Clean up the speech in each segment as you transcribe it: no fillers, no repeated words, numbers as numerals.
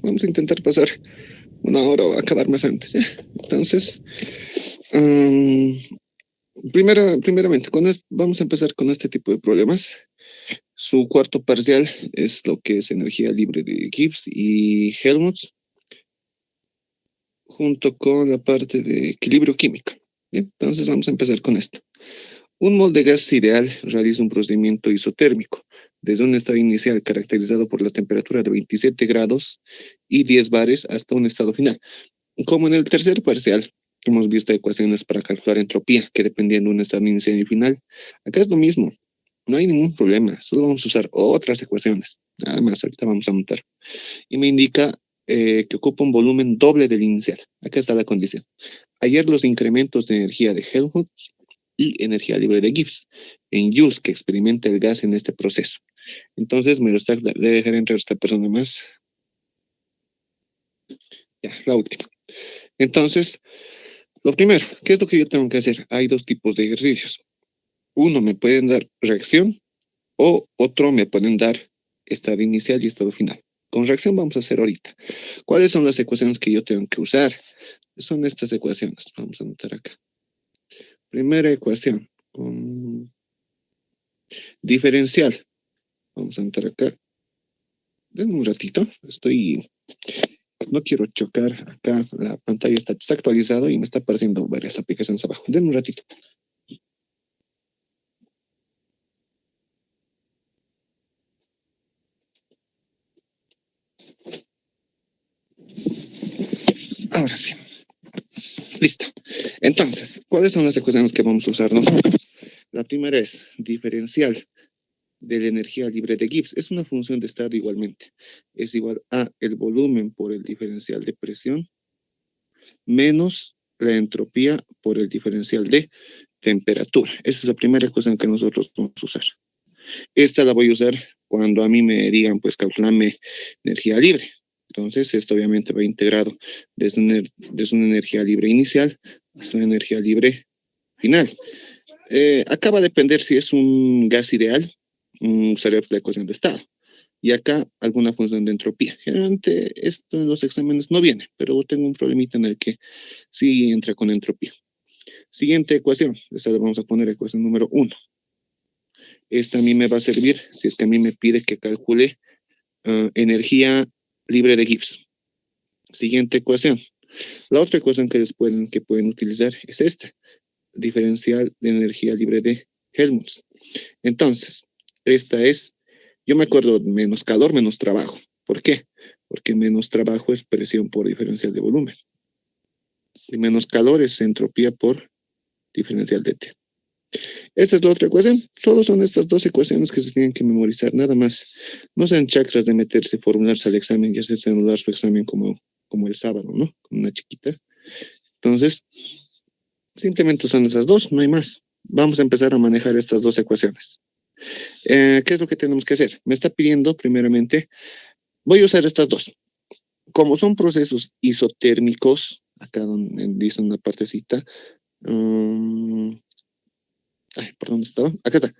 Vamos a intentar pasar una hora o acabar más antes, ¿ya? Entonces, primeramente, vamos a empezar con este tipo de problemas. Su cuarto parcial es lo que es energía libre de Gibbs y Helmholtz, junto con la parte de equilibrio químico. ¿Bien? Entonces, vamos a empezar con esto. Un molde de gas ideal realiza un procedimiento isotérmico desde un estado inicial caracterizado por la temperatura de 27 grados y 10 bares hasta un estado final. Como en el tercer parcial, hemos visto ecuaciones para calcular entropía que dependían de un estado inicial y final. Acá es lo mismo, no hay ningún problema, solo vamos a usar otras ecuaciones. Nada más, ahorita vamos a anotar. Y me indica que ocupa un volumen doble del inicial. Acá está la condición. Hallar los incrementos de energía de Helmholtz y energía libre de Gibbs en joules que experimenta el gas en este proceso. Entonces, me lo está, le dejaré entrar esta persona más. Ya, la última. Entonces, lo primero, ¿qué es lo que yo tengo que hacer? Hay dos tipos de ejercicios. Uno me pueden dar reacción o otro me pueden dar estado inicial y estado final. Con reacción vamos a hacer ahorita. ¿Cuáles son las ecuaciones que yo tengo que usar? Son estas ecuaciones. Vamos a anotar acá. Primera ecuación. Diferencial. Vamos a anotar acá. Denme un ratito. No quiero chocar acá. La pantalla está actualizada y me está apareciendo varias aplicaciones abajo. Denme un ratito. Ahora sí. Listo. Entonces, ¿cuáles son las ecuaciones que vamos a usar nosotros? La primera es diferencial de la energía libre de Gibbs. Es una función de estado igualmente. Es igual a el volumen por el diferencial de presión menos la entropía por el diferencial de temperatura. Esa es la primera ecuación que nosotros vamos a usar. Esta la voy a usar cuando a mí me digan, pues, calculame energía libre. Entonces, esto obviamente va integrado desde una energía libre inicial hasta una energía libre final. Acá va a depender si es un gas ideal, usaré la ecuación de estado. Y acá alguna función de entropía. Generalmente esto en los exámenes no viene, pero tengo un problemita en el que sí entra con entropía. Siguiente ecuación, esta le vamos a poner ecuación número 1. Esta a mí me va a servir si es que a mí me pide que calcule energía libre de Gibbs. Siguiente ecuación. La otra ecuación que pueden utilizar es esta, diferencial de energía libre de Helmholtz. Entonces, esta es, yo me acuerdo, menos calor, menos trabajo. ¿Por qué? Porque menos trabajo es presión por diferencial de volumen. Y menos calor es entropía por diferencial de T. Esta es la otra ecuación. Solo son estas dos ecuaciones que se tienen que memorizar, nada más. No sean chakras de meterse, formularse al examen y hacerse anular su examen como el sábado, ¿no? Con una chiquita. Entonces, simplemente son esas dos, no hay más. Vamos a empezar a manejar estas dos ecuaciones. ¿Qué es lo que tenemos que hacer? Me está pidiendo, primeramente, voy a usar estas dos. Como son procesos isotérmicos, acá donde dice una partecita, ¿por dónde estaba? Acá está.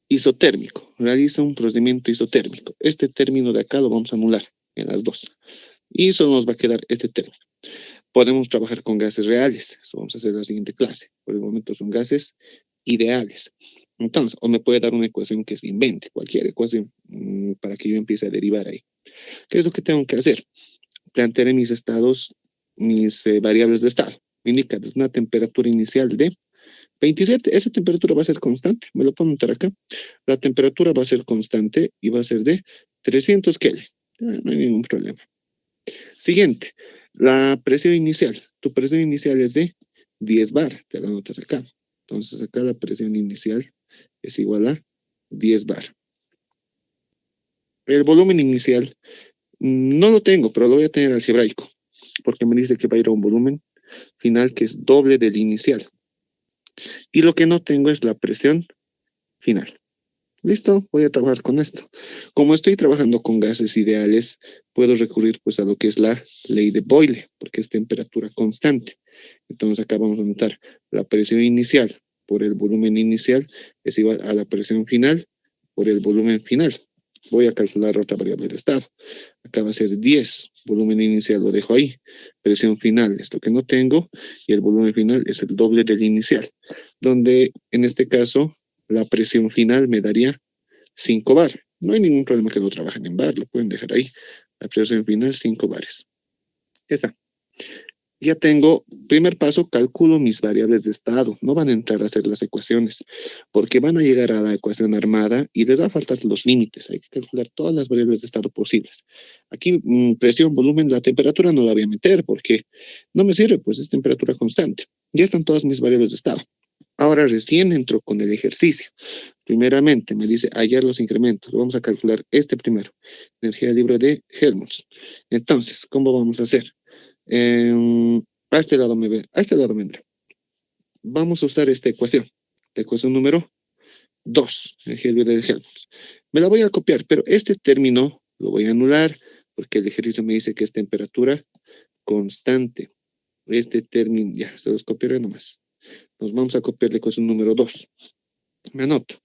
Isotérmico. Realiza un procedimiento isotérmico. Este término de acá lo vamos a anular en las dos. Y solo nos va a quedar este término. Podemos trabajar con gases reales. Eso vamos a hacer en la siguiente clase. Por el momento son gases ideales. Entonces, o me puede dar una ecuación que se invente, cualquier ecuación, para que yo empiece a derivar ahí. ¿Qué es lo que tengo que hacer? Plantearé mis estados, mis variables de estado. Me indica desde una temperatura inicial de 27, esa temperatura va a ser constante, me lo puedo notar acá. La temperatura va a ser constante y va a ser de 300 Kelvin. No hay ningún problema. Siguiente, la presión inicial. Tu presión inicial es de 10 bar, te la notas acá. Entonces acá la presión inicial es igual a 10 bar. El volumen inicial no lo tengo, pero lo voy a tener algebraico, porque me dice que va a ir a un volumen final que es doble del inicial. Y lo que no tengo es la presión final. Listo, voy a trabajar con esto. Como estoy trabajando con gases ideales, puedo recurrir pues a lo que es la ley de Boyle, porque es temperatura constante. Entonces acá vamos a notar la presión inicial por el volumen inicial es igual a la presión final por el volumen final. Voy a calcular otra variable de estado. Acá va a ser 10. Volumen inicial lo dejo ahí. Presión final, esto que no tengo. Y el volumen final es el doble del inicial. Donde en este caso la presión final me daría 5 bar. No hay ningún problema que lo trabajen en bar. Lo pueden dejar ahí. La presión final 5 bares. Ya está. Ya tengo, primer paso, calculo mis variables de estado. No van a entrar a hacer las ecuaciones, porque van a llegar a la ecuación armada y les va a faltar los límites. Hay que calcular todas las variables de estado posibles. Aquí, presión, volumen, la temperatura no la voy a meter porque no me sirve, pues es temperatura constante. Ya están todas mis variables de estado. Ahora recién entro con el ejercicio. Primeramente me dice hallar los incrementos. Vamos a calcular este primero. Energía libre de Helmholtz. Entonces, ¿cómo vamos a hacer? A este lado a este lado vendrá. Vamos a usar esta ecuación. La ecuación número 2, energía libre de Helmholtz. Me la voy a copiar, pero este término lo voy a anular porque el ejercicio me dice que es temperatura constante. Este término, ya, se los copiaré nomás. Nos vamos a copiar la ecuación número 2. Me anoto.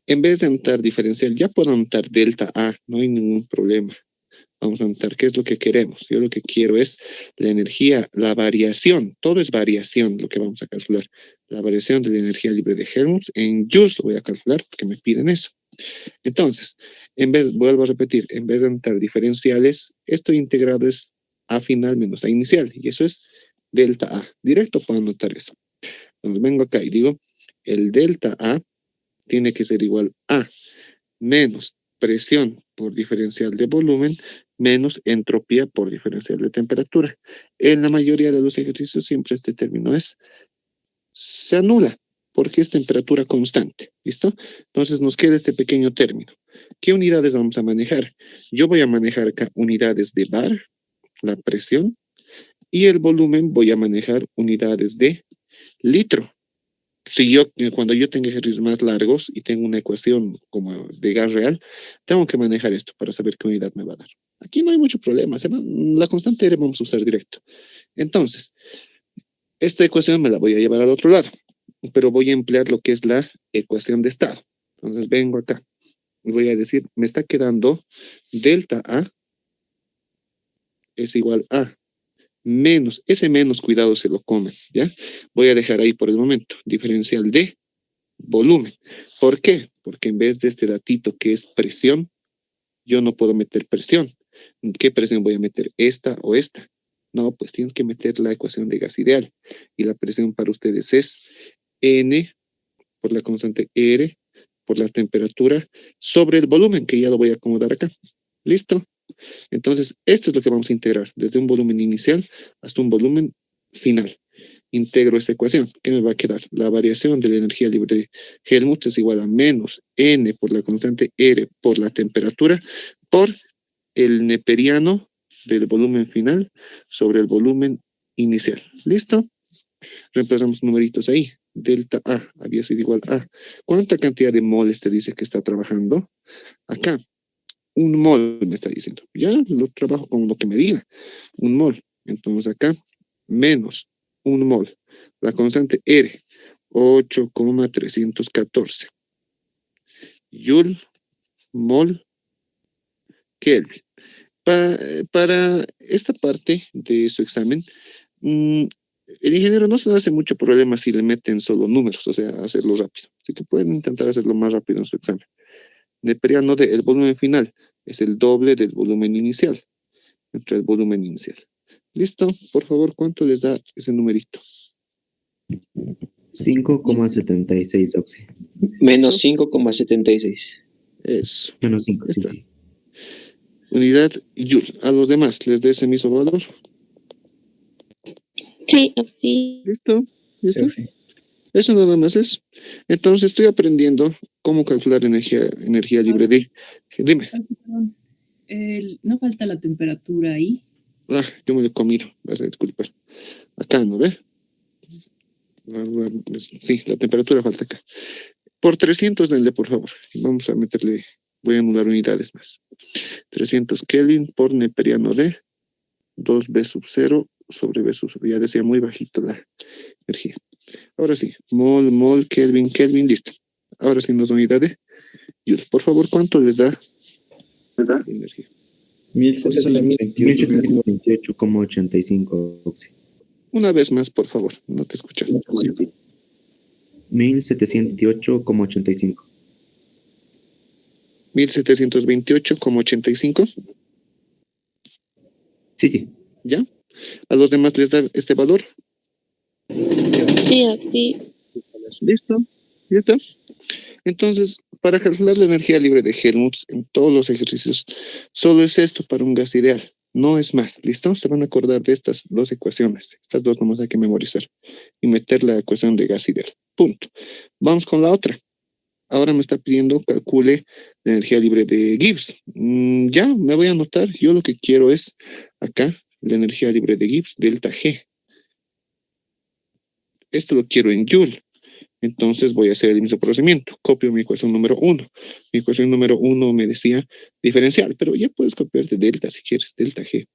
En vez de anotar diferencial, ya puedo anotar delta A, no hay ningún problema. Vamos a anotar qué es lo que queremos. Yo lo que quiero es la energía, la variación, todo es variación lo que vamos a calcular. La variación de la energía libre de Helmholtz en joules lo voy a calcular porque me piden eso. Entonces, vuelvo a repetir, en vez de anotar diferenciales, esto integrado es A final menos A inicial y eso es delta A. Directo puedo anotar eso. Entonces vengo acá y digo, el delta A tiene que ser igual a menos presión por diferencial de volumen menos entropía por diferencial de temperatura. En la mayoría de los ejercicios siempre este término se anula porque es temperatura constante. ¿Listo? Entonces nos queda este pequeño término. ¿Qué unidades vamos a manejar? Yo voy a manejar acá unidades de bar, la presión, y el volumen voy a manejar unidades de litro. Cuando yo tenga ejercicios más largos y tengo una ecuación como de gas real, tengo que manejar esto para saber qué unidad me va a dar. Aquí no hay mucho problema, la constante R vamos a usar directo. Entonces, esta ecuación me la voy a llevar al otro lado, pero voy a emplear lo que es la ecuación de estado. Entonces vengo acá y voy a decir, me está quedando delta A es igual a menos, ese menos cuidado se lo comen, ¿ya? Voy a dejar ahí por el momento, diferencial de volumen. ¿Por qué? Porque en vez de este datito que es presión, yo no puedo meter presión. ¿Qué presión voy a meter? ¿Esta o esta? No, pues tienes que meter la ecuación de gas ideal. Y la presión para ustedes es N por la constante R por la temperatura sobre el volumen, que ya lo voy a acomodar acá. ¿Listo? Entonces, esto es lo que vamos a integrar, desde un volumen inicial hasta un volumen final. Integro esta ecuación. ¿Qué me va a quedar? La variación de la energía libre de Helmholtz es igual a menos N por la constante R por la temperatura por el neperiano del volumen final sobre el volumen inicial. ¿Listo? Reemplazamos numeritos ahí. Delta A había sido igual a. ¿Cuánta cantidad de moles te dice que está trabajando? Acá, un mol me está diciendo. Ya lo trabajo con lo que me diga. Un mol. Entonces acá, menos un mol. La constante R, 8,314. Joule, mol, Kelvin. Para esta parte de su examen, el ingeniero no se hace mucho problema si le meten solo números, o sea, hacerlo rápido. Así que pueden intentar hacerlo más rápido en su examen. Neperiano el volumen final es el doble del volumen inicial, entre el volumen inicial. ¿Listo? Por favor, ¿cuánto les da ese numerito? 5,76, Oxy. Menos 5,76. Eso. Menos 5, sí, Está. sí. Unidad Joule. A los demás les da ese mismo valor. Sí, sí. ¿Listo? ¿Listo? Sí. Eso nada más es. Entonces estoy aprendiendo cómo calcular energía libre de... Dime. Perdón. ¿No falta la temperatura ahí? Yo me lo comí, vas a disculpar. Acá, ¿no ve? Sí, la temperatura falta acá. Por 300 denle, por favor. Vamos a meterle, voy a anular unidades más. 300 Kelvin por neperiano de 2B sub 0 sobre B sub 0. Ya decía muy bajito la energía. Ahora sí, mol, Kelvin, listo. Ahora sí nos da unidad de Joule. Por favor, ¿cuánto les da de energía. 1728,85 Oxy. Una vez más, por favor, no te escucho. 1728,85. 1728,85. Sí. ¿Ya? ¿A los demás les da este valor? Sí, así. ¿Listo? ¿Listo? Entonces, para calcular la energía libre de Helmholtz en todos los ejercicios, solo es esto para un gas ideal, no es más. ¿Listo? Se van a acordar de estas dos ecuaciones. Estas dos nomás hay que memorizar y meter la ecuación de gas ideal. Punto. Vamos con la otra. Ahora me está pidiendo calcule la energía libre de Gibbs. Ya, me voy a anotar. Yo lo que quiero es acá la energía libre de Gibbs, delta G. Esto lo quiero en Joule. Entonces voy a hacer el mismo procedimiento. Copio mi ecuación número 1. Mi ecuación número 1 me decía diferencial, pero ya puedes copiarte delta si quieres, delta G.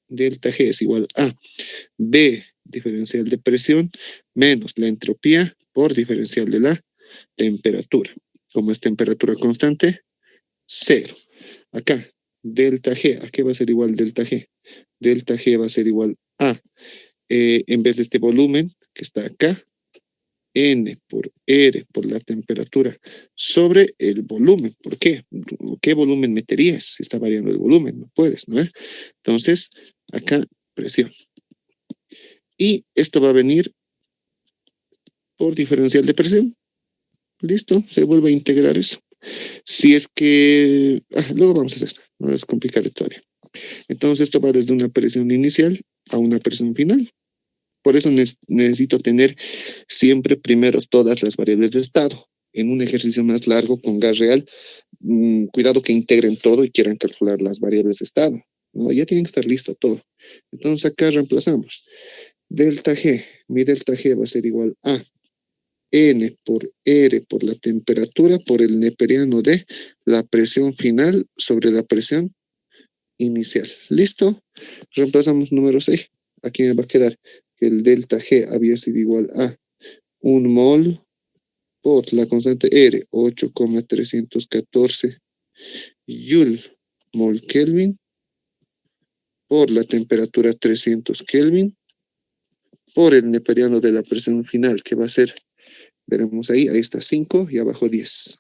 Delta G es igual a B diferencial de presión menos la entropía por diferencial de la temperatura. Como es temperatura constante, 0. Acá, delta G, ¿a qué va a ser igual delta G? Delta G va a ser igual a, en vez de este volumen que está acá, N por R por la temperatura sobre el volumen. ¿Por qué? ¿Qué volumen meterías si está variando el volumen? No puedes, ¿no? Entonces, acá, presión. Y esto va a venir por diferencial de presión. Listo, se vuelve a integrar eso. Si es que, luego vamos a hacer, no es complicado todavía. Entonces esto va desde una presión inicial a una presión final. Por eso necesito tener siempre primero todas las variables de estado. En un ejercicio más largo con gas real, cuidado que integren todo y quieran calcular las variables de estado. ¿No? Ya tiene que estar listo todo. Entonces acá reemplazamos. Delta G, mi delta G va a ser igual a N por R por la temperatura por el neperiano de la presión final sobre la presión inicial. ¿Listo? Reemplazamos número 6. Aquí me va a quedar que el delta G había sido igual a 1 mol por la constante R, 8,314 Joule mol Kelvin por la temperatura 300 Kelvin por el neperiano de la presión final, que va a ser, veremos ahí está 5 y abajo 10.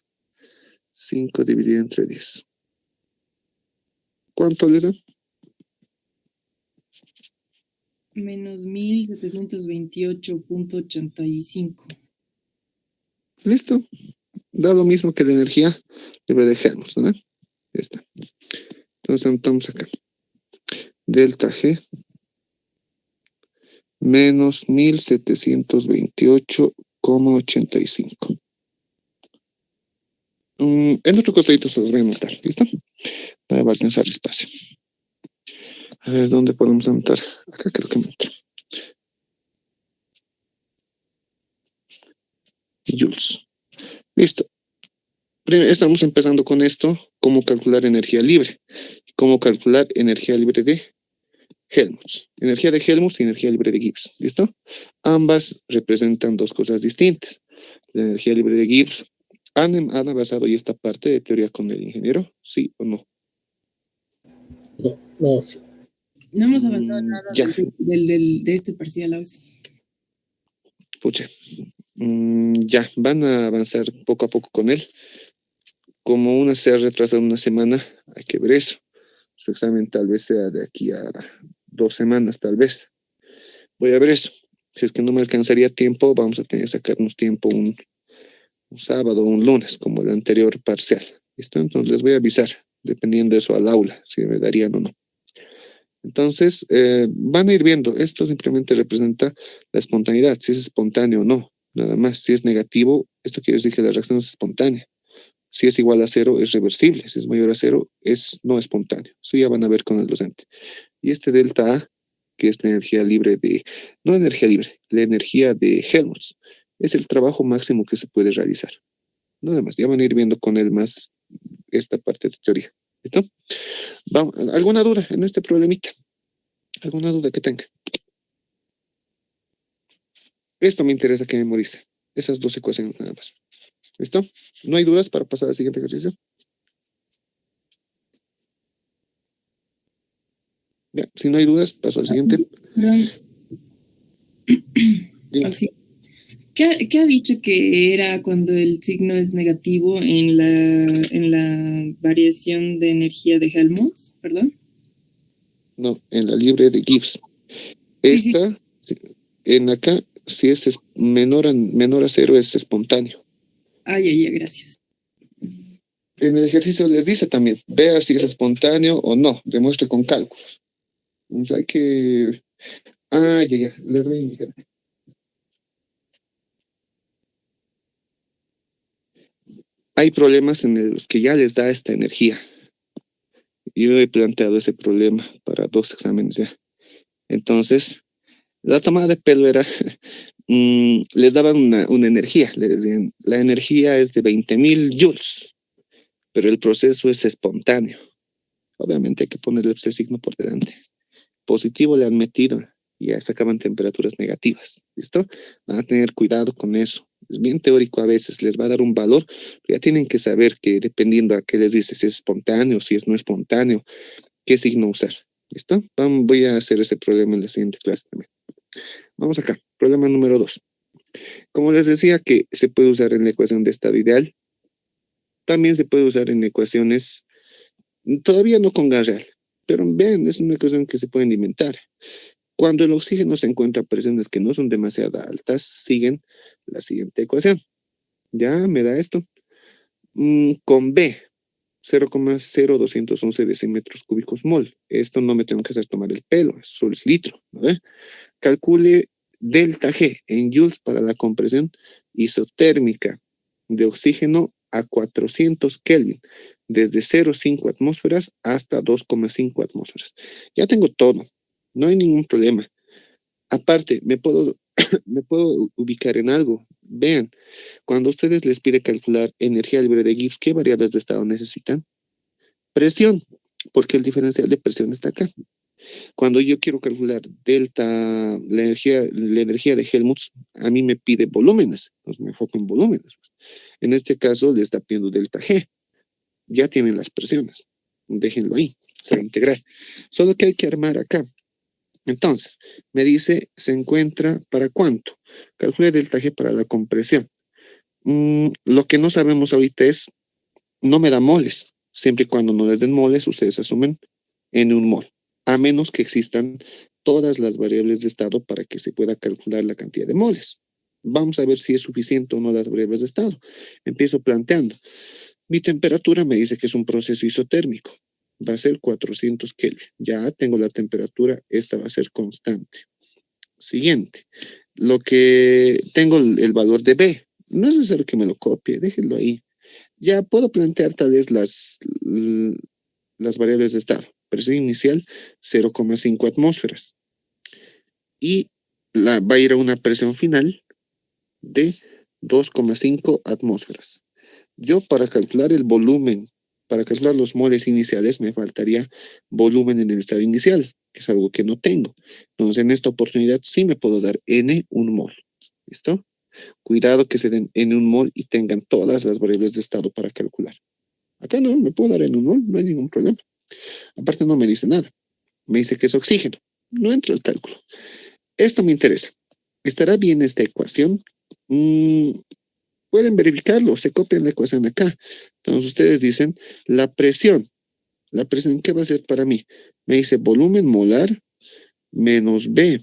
5 dividido entre 10. ¿Cuánto les da? Menos 1728,85. ¿Listo? Da lo mismo que la energía libre de Helmholtz, ¿no? Ya está. Entonces anotamos acá. Delta G menos 1728,85. En otro costadito se los voy a anotar, ¿listo? Va a alcanzar el espacio. A ver, ¿dónde podemos anotar? Acá creo que me entra. Joules. Listo. Estamos empezando con esto, cómo calcular energía libre. Cómo calcular energía libre de Helmholtz. Energía de Helmholtz y energía libre de Gibbs. ¿Listo? Ambas representan dos cosas distintas. La energía libre de Gibbs. ¿Han basado ya esta parte de teoría con el ingeniero? ¿Sí o no? No, sí. No hemos avanzado nada Ya. de este parcial, Ausi. Pucha. Ya, van a avanzar poco a poco con él. Como una se ha retrasado una semana, hay que ver eso. Su examen tal vez sea de aquí a 2 semanas, tal vez. Voy a ver eso. Si es que no me alcanzaría tiempo, vamos a tener que sacarnos tiempo un sábado o un lunes, como el anterior parcial. ¿Listo? Entonces les voy a avisar, dependiendo de eso al aula, si me darían o no. Entonces, van a ir viendo. Esto simplemente representa la espontaneidad, si es espontáneo o no. Nada más. Si es negativo, esto quiere decir que la reacción es espontánea. Si es igual a 0, es reversible. Si es mayor a 0, es no espontáneo. Eso ya van a ver con el docente. Y este delta A, que es la energía libre de, no energía libre, la energía de Helmholtz, es el trabajo máximo que se puede realizar. Nada más, ya van a ir viendo con él más esta parte de teoría. ¿Listo? ¿Alguna duda en este problemita? ¿Alguna duda que tenga? Esto me interesa que memorice. Esas dos ecuaciones nada más. ¿Listo? ¿No hay dudas para pasar al siguiente ejercicio? Ya, si no hay dudas, paso al siguiente. Perdón, Dime. así. ¿Qué ha dicho que era cuando el signo es negativo en la variación de energía de Helmholtz? Perdón. No, en la libre de Gibbs. Sí, sí. Esta, en acá, si es menor a cero, es espontáneo. Ay, gracias. En el ejercicio les dice también, vea si es espontáneo o no, demuestre con cálculos. Entonces hay que... ya, les voy a indicar. Hay problemas en los que ya les da esta energía. Yo he planteado ese problema para 2 exámenes ya. Entonces, la tomada de pelo era, les daban una energía, les decían, la energía es de 20.000 joules, pero el proceso es espontáneo. Obviamente hay que ponerle ese signo por delante. Positivo le han metido y ya sacaban temperaturas negativas. ¿Listo? Van a tener cuidado con eso. Es bien teórico a veces, les va a dar un valor, pero ya tienen que saber que dependiendo a qué les dice, si es espontáneo, si es no espontáneo, qué signo usar. ¿Listo? Voy a hacer ese problema en la siguiente clase también. Vamos acá. Problema número 2. Como les decía que se puede usar en la ecuación de estado ideal, también se puede usar en ecuaciones, todavía no con gas real, pero vean, es una ecuación que se pueden inventar. Cuando el oxígeno se encuentra a presiones que no son demasiado altas, siguen la siguiente ecuación. Ya me da esto. Con B, 0,0211 decímetros cúbicos mol. Esto no me tengo que hacer tomar el pelo, eso solo es litro. ¿No ve? Calcule delta G en joules para la compresión isotérmica de oxígeno a 400 Kelvin, desde 0,5 atmósferas hasta 2,5 atmósferas. Ya tengo todo, no hay ningún problema. Aparte, me puedo ubicar en algo. Vean, cuando ustedes les pide calcular energía libre de Gibbs, ¿qué variables de estado necesitan? Presión, porque el diferencial de presión está acá. Cuando yo quiero calcular delta, la energía de Helmholtz, a mí me pide volúmenes, entonces me enfoco en volúmenes. En este caso le está pidiendo delta G, ya tienen las presiones, déjenlo ahí, se va a integrar. Solo que hay que armar acá. Entonces, me dice, se encuentra para cuánto. Calcule delta G para la compresión. Lo que no sabemos ahorita es, no me da moles. Siempre y cuando no les den moles, ustedes asumen en un mol, a menos que existan todas las variables de estado para que se pueda calcular la cantidad de moles. Vamos a ver si es suficiente o no las variables de estado. Empiezo planteando. Mi temperatura me dice que es un proceso isotérmico. Va a ser 400 Kelvin. Ya tengo la temperatura, esta va a ser constante. Siguiente. Lo que tengo el valor de B. No es necesario que me lo copie, déjenlo ahí. Ya puedo plantear tal vez las variables de estado. Presión inicial, 0,5 atmósferas. Y va a ir a una presión final de 2,5 atmósferas. Yo para calcular el volumen, para calcular los moles iniciales, me faltaría volumen en el estado inicial, que es algo que no tengo. Entonces, en esta oportunidad sí me puedo dar N un mol. ¿Listo? Cuidado que se den N un mol y tengan todas las variables de estado para calcular. Acá no, me puedo dar N un mol, no hay ningún problema. Aparte no me dice nada. Me dice que es oxígeno. No entra el cálculo. Esto me interesa. ¿Estará bien esta ecuación? Pueden verificarlo, se copian la ecuación acá. Entonces ustedes dicen, la presión, ¿qué va a ser para mí? Me dice volumen molar menos B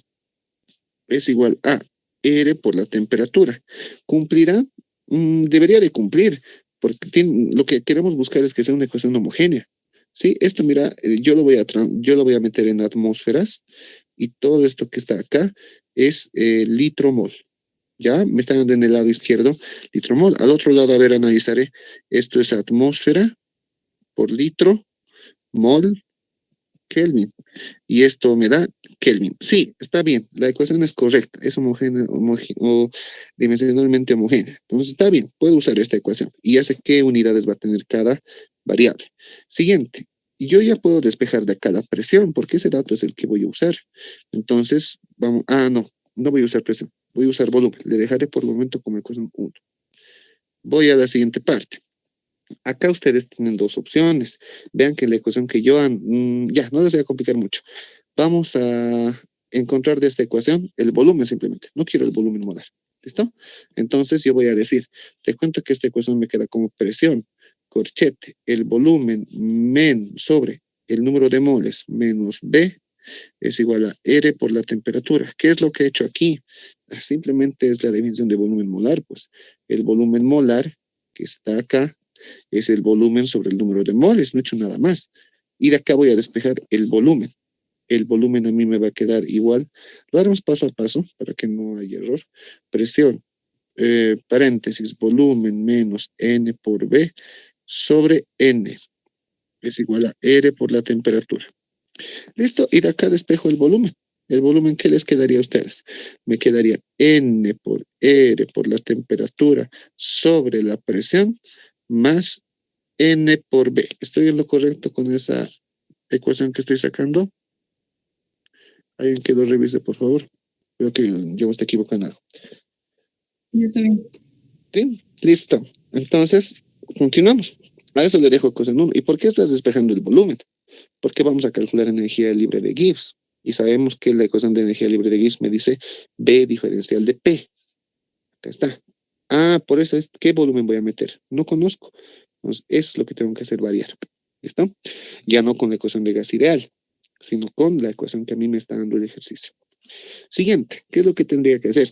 es igual a R por la temperatura. ¿Cumplirá? Debería de cumplir, porque lo que queremos buscar es que sea una ecuación homogénea. ¿Sí? Esto, mira, yo lo voy a meter en atmósferas y todo esto que está acá es litro mol. Ya me están dando en el lado izquierdo litro mol. Al otro lado, a ver, analizaré. Esto es atmósfera por litro mol Kelvin. Y esto me da Kelvin. Sí, está bien. La ecuación es correcta. Es homogénea o dimensionalmente homogénea. Entonces está bien. Puedo usar esta ecuación. Y ya sé qué unidades va a tener cada variable. Siguiente. Yo ya puedo despejar de acá la presión, porque ese dato es el que voy a usar. Entonces, vamos. No. No voy a usar presión. Voy a usar volumen. Le dejaré por el momento como ecuación 1. Voy a la siguiente parte. Acá ustedes tienen dos opciones. Vean que la ecuación que yo... ya, no les voy a complicar mucho. Vamos a encontrar de esta ecuación el volumen simplemente. No quiero el volumen molar. ¿Listo? Entonces yo voy a decir, te cuento que esta ecuación me queda como presión, corchete, el volumen sobre el número de moles menos B es igual a R por la temperatura. ¿Qué es lo que he hecho aquí? Simplemente es la definición de volumen molar, pues el volumen molar que está acá es el volumen sobre el número de moles, no he hecho nada más. Y de acá voy a despejar el volumen. El volumen a mí me va a quedar igual. Lo haremos paso a paso para que no haya error. Presión, paréntesis, volumen menos N por B sobre N es igual a R por la temperatura. ¿Listo? Y de acá despejo el volumen. ¿El volumen qué les quedaría a ustedes? Me quedaría N por R por la temperatura sobre la presión más N por B. ¿Estoy en lo correcto con esa ecuación que estoy sacando? Alguien que lo revise, por favor. Creo que yo me estoy equivocando. Ya está bien. ¿Sí? Listo. Entonces, continuamos. A eso le dejo ecuación 1. ¿Y por qué estás despejando el volumen? Porque vamos a calcular energía libre de Gibbs. Y sabemos que la ecuación de energía libre de Gibbs me dice B diferencial de P. Acá está. Ah, por eso es, ¿qué volumen voy a meter? No conozco. Entonces, eso es lo que tengo que hacer variar. ¿Listo? Ya no con la ecuación de gas ideal, sino con la ecuación que a mí me está dando el ejercicio. Siguiente, ¿qué es lo que tendría que hacer?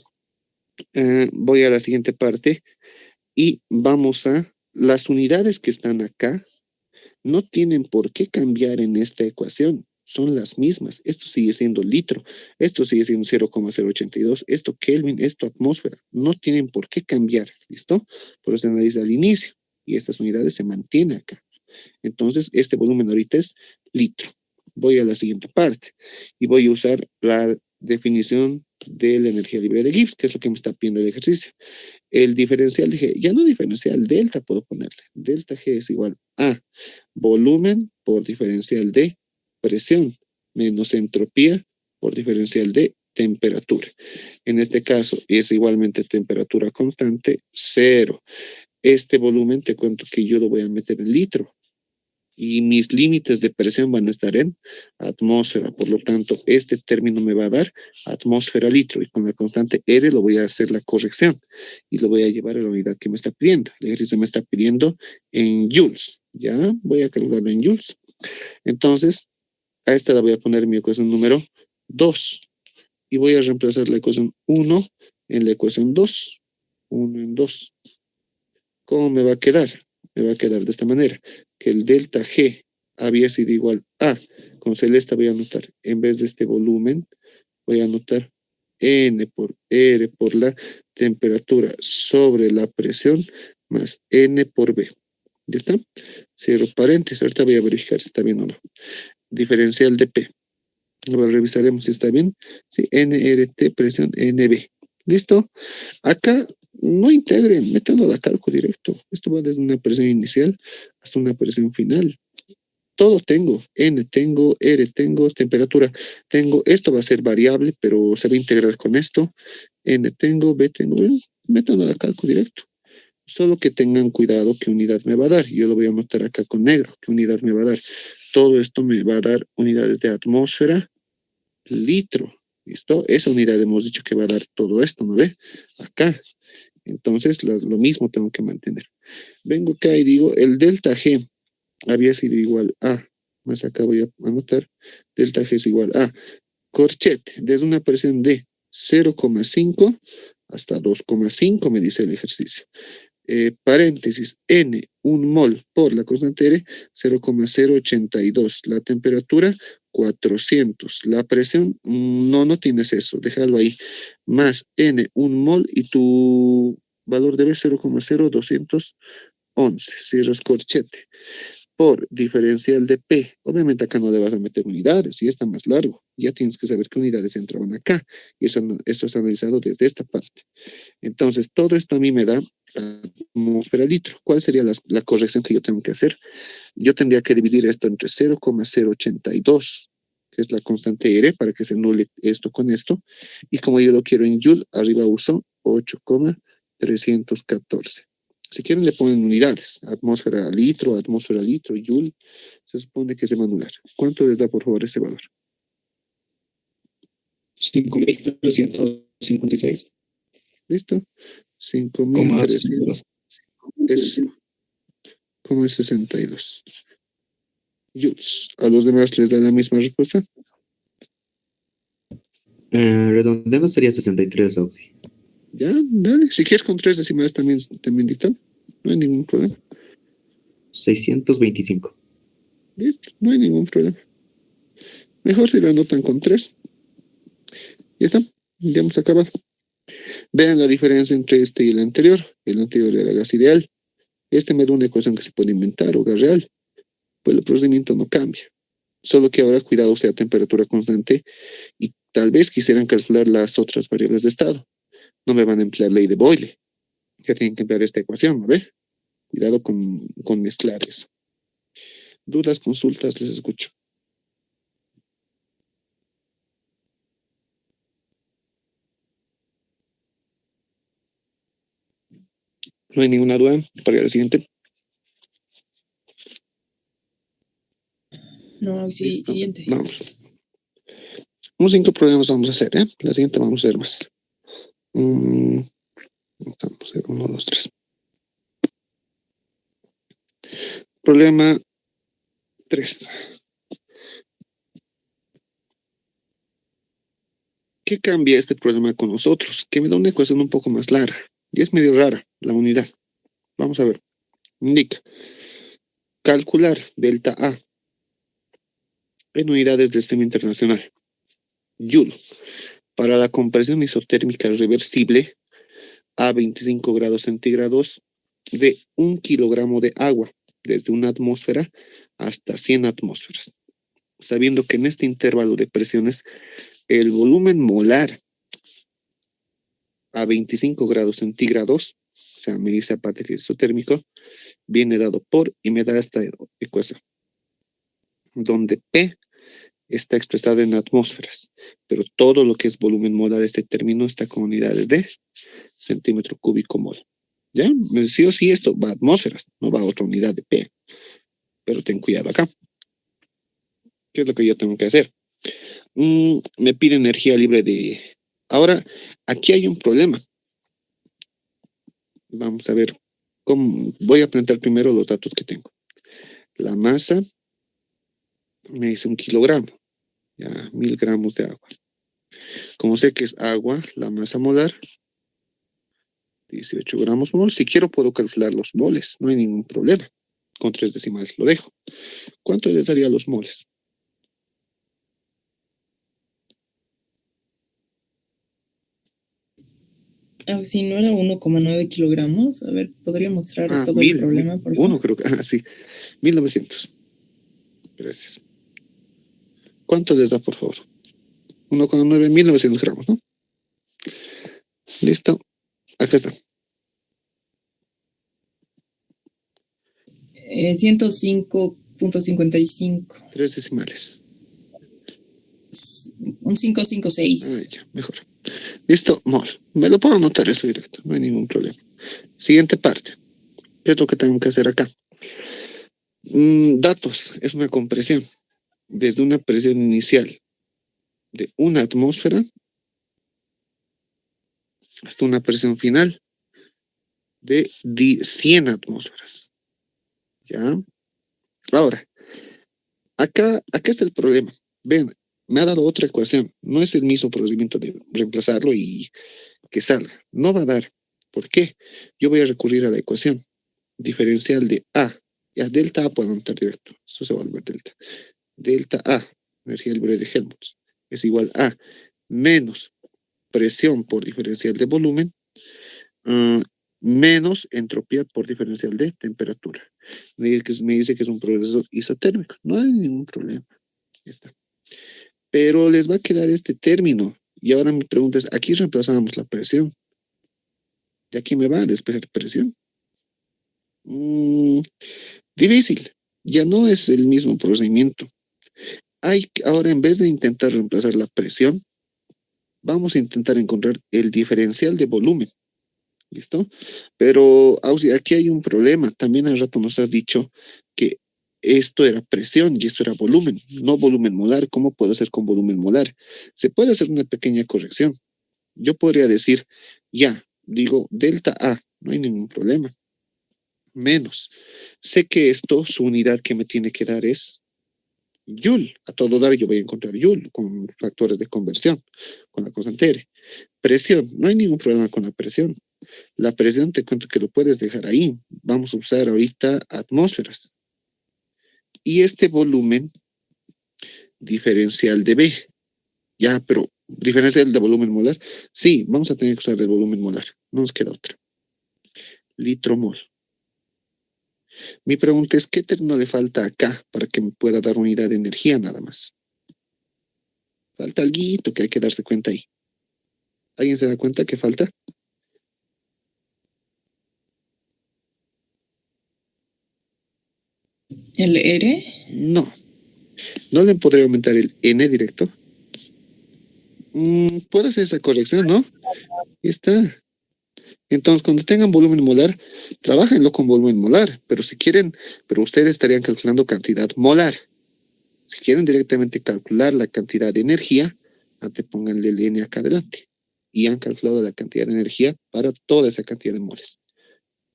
Voy a la siguiente parte y vamos a las unidades que están acá. No tienen por qué cambiar en esta ecuación. Son las mismas. Esto sigue siendo litro. Esto sigue siendo 0,082. Esto Kelvin, esto atmósfera. No tienen por qué cambiar. ¿Listo? Por eso se analiza al inicio. Y estas unidades se mantienen acá. Entonces, este volumen ahorita es litro. Voy a la siguiente parte. Y voy a usar la definición de la energía libre de Gibbs, que es lo que me está pidiendo el ejercicio. El diferencial de G, ya no diferencial, delta puedo ponerle. Delta G es igual a volumen por diferencial de presión menos entropía por diferencial de temperatura. En este caso es igualmente temperatura constante, 0. Este volumen te cuento que yo lo voy a meter en litro y mis límites de presión van a estar en atmósfera. Por lo tanto, este término me va a dar atmósfera litro y con la constante R lo voy a hacer la corrección y lo voy a llevar a la unidad que me está pidiendo. El ejercicio me está pidiendo en joules. Ya voy a calcularlo en joules. Entonces, a esta la voy a poner mi ecuación número 2 y voy a reemplazar la ecuación 1 en la ecuación 2. 1 en 2. ¿Cómo me va a quedar? Me va a quedar de esta manera, que el delta G había sido igual a, con celeste voy a anotar, en vez de este volumen, voy a anotar N por R por la temperatura sobre la presión más N por B. ¿Ya está? Cierro paréntesis, ahorita voy a verificar si está bien o no. Diferencial de P. Luego revisaremos si está bien. Sí, NRT, presión NB. ¿Listo? Acá no integren, métanlo a cálculo directo. Esto va desde una presión inicial hasta una presión final. Todo tengo, N tengo, R tengo, temperatura tengo. Esto va a ser variable, pero se va a integrar con esto. N tengo, B tengo, métanlo a cálculo directo. Solo que tengan cuidado qué unidad me va a dar. Yo lo voy a anotar acá con negro. ¿Qué unidad me va a dar? Todo esto me va a dar unidades de atmósfera, litro. ¿Listo? Esa unidad hemos dicho que va a dar todo esto, ¿no ve? Acá. Entonces, lo mismo tengo que mantener. Vengo acá y digo, el delta G había sido igual a, más acá voy a anotar, delta G es igual a, corchete, desde una presión de 0,5 hasta 2,5 me dice el ejercicio. Paréntesis, N, 1 mol por la constante R, 0,082. La temperatura, 400. La presión, no tienes eso, déjalo ahí. Más N, 1 mol y tu valor debe 0,0211. Cierras corchete. Por diferencial de P. Obviamente acá no le vas a meter unidades y está más largo. Ya tienes que saber qué unidades entraban acá. Y eso es analizado desde esta parte. Entonces, todo esto a mí me da atmósfera litro. ¿Cuál sería la corrección que yo tengo que hacer? Yo tendría que dividir esto entre 0,082, que es la constante R, para que se anule esto con esto. Y como yo lo quiero en Joule, arriba uso 8,314. Si quieren le ponen unidades, atmósfera a litro, joule, se supone que se va a anular. ¿Cuánto les da por favor ese valor? 5.356. ¿Listo? 5.300 es como 62 joules. ¿A los demás les da la misma respuesta? Redondeando sería 63, Auxi. Ya, dale. Si quieres con 3 decimales también dicta. No hay ningún problema. 625. Listo, no hay ningún problema. Mejor si lo anotan con 3. Ya está, ya hemos acabado. Vean la diferencia entre este y el anterior. El anterior era gas ideal. Este me da una ecuación que se puede inventar o gas real. Pues el procedimiento no cambia. Solo que ahora cuidado sea temperatura constante y tal vez quisieran calcular las otras variables de estado. No me van a emplear ley de Boyle. Ya tienen que emplear esta ecuación, ¿no ve? Cuidado con mezclar eso. Dudas, consultas, les escucho. No hay ninguna duda para el siguiente. No, sí, siguiente. Vamos. Unos 5 problemas vamos a hacer, ¿eh? La siguiente vamos a hacer más. Vamos a hacer 1, 2, 3. Problema 3. ¿Qué cambia este problema con nosotros? Que me da una ecuación un poco más larga. Y es medio rara la unidad. Vamos a ver. Indica. Calcular delta A en unidades del sistema internacional. Joule. Para la compresión isotérmica reversible a 25 grados centígrados de 1 kilogramo de agua, desde una atmósfera hasta 100 atmósferas. Sabiendo que en este intervalo de presiones, el volumen molar a 25 grados centígrados, o sea, me dice aparte que es isotérmico, viene dado por, y me da esta ecuación, donde P está expresada en atmósferas, pero todo lo que es volumen molar, este término está con unidades de centímetro cúbico mol. ¿Ya? Sí o sí esto va a atmósferas, no va a otra unidad de P. Pero ten cuidado acá. ¿Qué es lo que yo tengo que hacer? Me pide energía libre de... Ahora, aquí hay un problema. Vamos a ver cómo... Voy a plantear primero los datos que tengo. La masa me dice 1 kilogramo. Ya, 1000 gramos de agua. Como sé que es agua, la masa molar, 18 gramos mol. Si quiero puedo calcular los moles, no hay ningún problema. Con 3 decimales lo dejo. ¿Cuánto les daría los moles? Si no era 1,9 kilogramos, a ver, ¿podría mostrar todo 1000, el problema, por favor? Uno creo que, sí, 1900. Gracias. ¿Cuánto les da, por favor? 1,9, 1900 gramos, ¿no? Listo. Acá está. 105.55. 3 decimales. Un 556. Ya, mejor. Listo, mol. Me lo puedo anotar eso directo, no hay ningún problema. Siguiente parte. ¿Qué es lo que tengo que hacer acá? Datos. Es una compresión. Desde una presión inicial de una atmósfera hasta una presión final de 100 atmósferas. ¿Ya? Ahora, acá está el problema. Ven, me ha dado otra ecuación. No es el mismo procedimiento de reemplazarlo y que salga. No va a dar. ¿Por qué? Yo voy a recurrir a la ecuación diferencial de A. Ya, delta A puedo anotar directo. Eso se va a volver delta. Delta A, energía libre de Helmholtz, es igual a menos presión por diferencial de volumen, menos entropía por diferencial de temperatura. Me dice que es un proceso isotérmico. No hay ningún problema. Ya está. Pero les va a quedar este término. Y ahora mi pregunta es, aquí reemplazamos la presión. De aquí me va a despejar presión. Difícil. Ya no es el mismo procedimiento. Ahora, en vez de intentar reemplazar la presión, vamos a intentar encontrar el diferencial de volumen. ¿Listo? Pero, Auxi, aquí hay un problema. También al rato nos has dicho que esto era presión y esto era volumen, no volumen molar. ¿Cómo puedo hacer con volumen molar? Se puede hacer una pequeña corrección. Yo podría decir, ya, digo delta A, no hay ningún problema. Menos. Sé que esto, su unidad que me tiene que dar es Joule. A todo dar yo voy a encontrar Joule con factores de conversión, con la constante R. Presión, no hay ningún problema con la presión. La presión te cuento que lo puedes dejar ahí. Vamos a usar ahorita atmósferas. Y este volumen diferencial de B. Ya, pero diferencial de volumen molar. Sí, vamos a tener que usar el volumen molar. No nos queda otra. Litro mol. Mi pregunta es, ¿qué término le falta acá para que me pueda dar unidad de energía nada más? Falta alguito que hay que darse cuenta ahí. ¿Alguien se da cuenta que falta? ¿El R? No. ¿No le podría aumentar el N directo? Puedo hacer esa corrección, ¿no? Ahí está. Entonces, cuando tengan volumen molar, trabajenlo con volumen molar, pero si quieren, pero ustedes estarían calculando cantidad molar. Si quieren directamente calcular la cantidad de energía, antepónganle el N acá adelante. Y han calculado la cantidad de energía para toda esa cantidad de moles.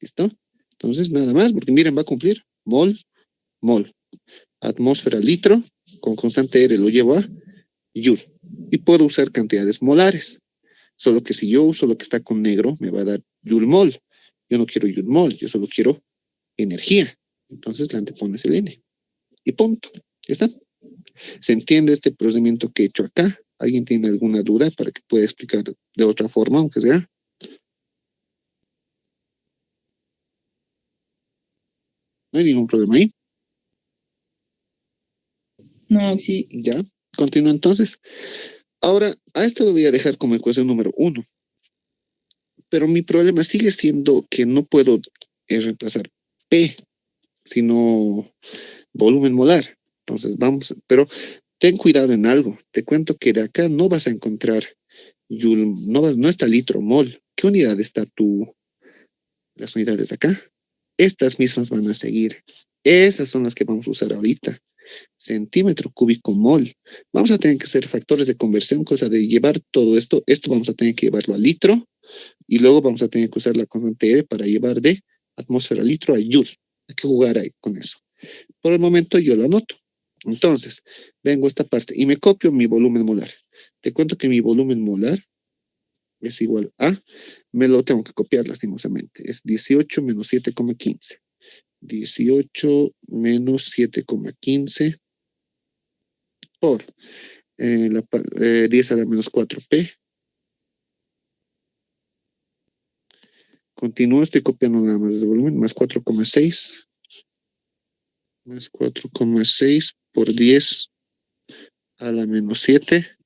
¿Listo? Entonces, nada más, porque miren, va a cumplir mol, mol. Atmósfera litro, con constante R lo llevo a Joule. Y puedo usar cantidades molares. Solo que si yo uso lo que está con negro, me va a dar Joule mol. Yo no quiero Joule mol, yo solo quiero energía. Entonces le antepones el N. Y punto. ¿Ya está? ¿Se entiende este procedimiento que he hecho acá? ¿Alguien tiene alguna duda para que pueda explicar de otra forma, aunque sea? No hay ningún problema ahí. No, sí. Ya. Continúo entonces. Ahora, a esto lo voy a dejar como ecuación número 1. Pero mi problema sigue siendo que no puedo reemplazar P, sino volumen molar. Entonces vamos, pero ten cuidado en algo. Te cuento que de acá no vas a encontrar Joule, no está litro mol. ¿Qué unidad está las unidades de acá? Estas mismas van a seguir. Esas son las que vamos a usar ahorita. Centímetro cúbico mol. Vamos a tener que hacer factores de conversión, cosa de llevar todo esto. Esto vamos a tener que llevarlo a litro y luego vamos a tener que usar la constante R para llevar de atmósfera a litro a Joule. Hay que jugar ahí con eso. Por el momento yo lo anoto. Entonces, vengo a esta parte y me copio mi volumen molar. Te cuento que mi volumen molar es igual a, me lo tengo que copiar lastimosamente, es 18 menos 7,15. 18 menos 7,15 por 10 a la menos 4p. Continúo, estoy copiando nada más de volumen, más 4,6. Más 4,6 por 10 a la menos 7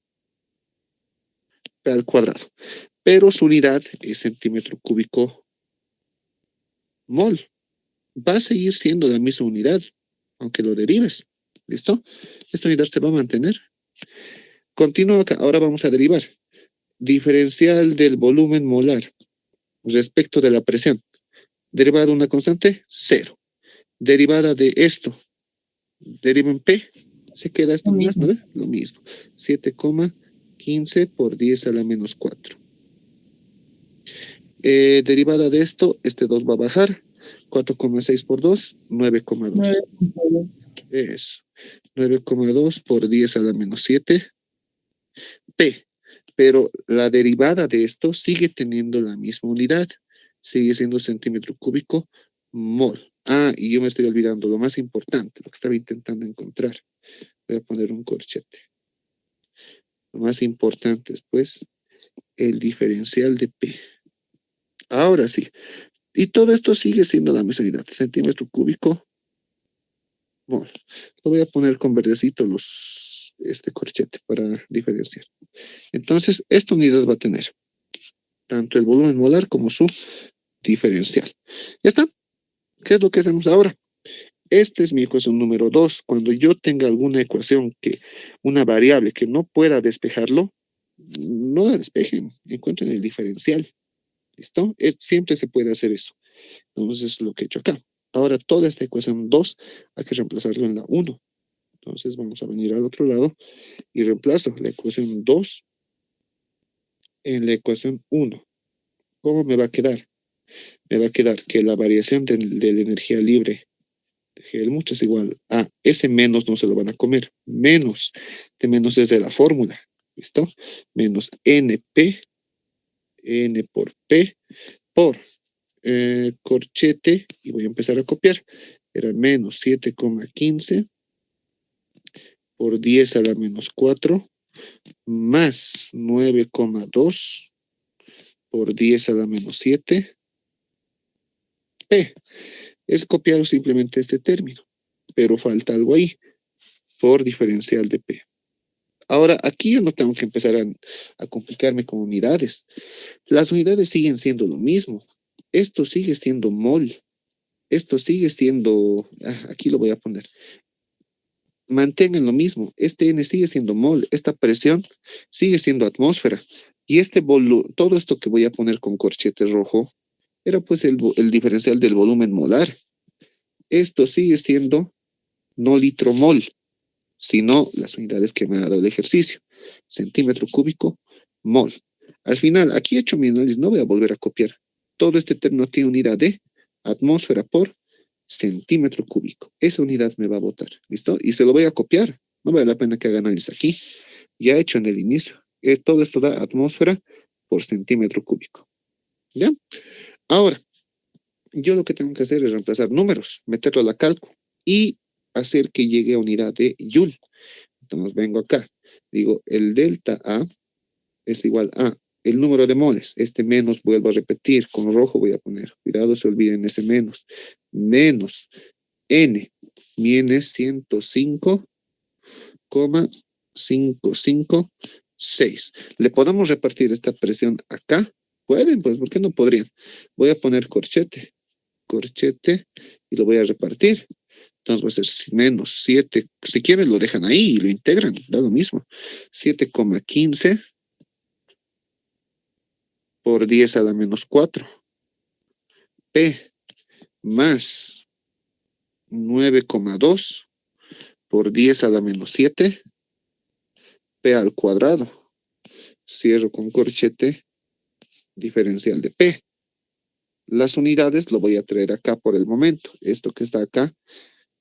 al cuadrado. Pero su unidad es centímetro cúbico mol. Va a seguir siendo la misma unidad, aunque lo derives. ¿Listo? Esta unidad se va a mantener. Continúo acá. Ahora vamos a derivar. Diferencial del volumen molar respecto de la presión. Derivada de una constante, 0. Derivada de esto, deriva en P, se queda esto Lo más, mismo. ¿no? Lo mismo. 7,15 por 10 a la menos 4. Derivada de esto, este 2 va a bajar. 4,6 por 2, 9,2. 9,2. Es 9,2 por 10 a la menos 7. P. Pero la derivada de esto sigue teniendo la misma unidad. Sigue siendo centímetro cúbico mol. Ah, y yo me estoy olvidando lo más importante, lo que estaba intentando encontrar. Voy a poner un corchete. Lo más importante es, pues, el diferencial de P. Ahora sí. Y todo esto sigue siendo la misma unidad. Centímetro cúbico mol. Lo voy a poner con verdecito este corchete para diferenciar. Entonces, esta unidad va a tener tanto el volumen molar como su diferencial. ¿Ya está? ¿Qué es lo que hacemos ahora? Esta es mi ecuación número 2. Cuando yo tenga alguna ecuación, una variable que no pueda despejarlo, no la despejen, encuentren el diferencial. ¿Listo? Siempre se puede hacer eso. Entonces, es lo que he hecho acá. Ahora, toda esta ecuación 2 hay que reemplazarlo en la 1. Entonces, vamos a venir al otro lado y reemplazo la ecuación 2 en la ecuación 1. ¿Cómo me va a quedar? Me va a quedar que la variación de la energía libre de Helmholtz es igual a ese menos, no se lo van a comer. Menos, de menos es de la fórmula. ¿Listo? Menos NP, N por P, por corchete, y voy a empezar a copiar, era menos 7,15 por 10 a la menos 4, más 9,2 por 10 a la menos 7, P. Es copiar simplemente este término, pero falta algo ahí, por diferencial de P. Ahora, aquí yo no tengo que empezar a complicarme con unidades. Las unidades siguen siendo lo mismo. Esto sigue siendo mol. Esto sigue siendo, aquí lo voy a poner, mantengan lo mismo, este N sigue siendo mol, esta presión sigue siendo atmósfera, y todo esto que voy a poner con corchete rojo, era pues el diferencial del volumen molar. Esto sigue siendo no litro mol, sino las unidades que me ha dado el ejercicio, centímetro cúbico, mol. Al final, aquí he hecho mi análisis, no voy a volver a copiar. Todo este término tiene unidad de atmósfera por centímetro cúbico. Esa unidad me va a botar, ¿listo? Y se lo voy a copiar. No vale la pena que haga análisis aquí. Ya he hecho en el inicio. Todo esto da atmósfera por centímetro cúbico. ¿Ya? Ahora, yo lo que tengo que hacer es reemplazar números, meterlo a la cálculo y hacer que llegue a unidad de Joule. Entonces vengo acá. Digo, el delta A es igual a el número de moles. Este menos, vuelvo a repetir, con rojo voy a poner. Cuidado, se olviden ese menos. Menos N. Mi N es 105,556. ¿Le podemos repartir esta presión acá? Pueden, pues, ¿por qué no podrían? Voy a poner corchete, y lo voy a repartir. Entonces va a ser menos 7. Si quieren lo dejan ahí y lo integran, da lo mismo. 7,15 por 10 a la menos 4. P más 9,2 por 10 a la menos 7. P al cuadrado. Cierro con corchete, diferencial de P. Las unidades lo voy a traer acá por el momento. Esto que está acá,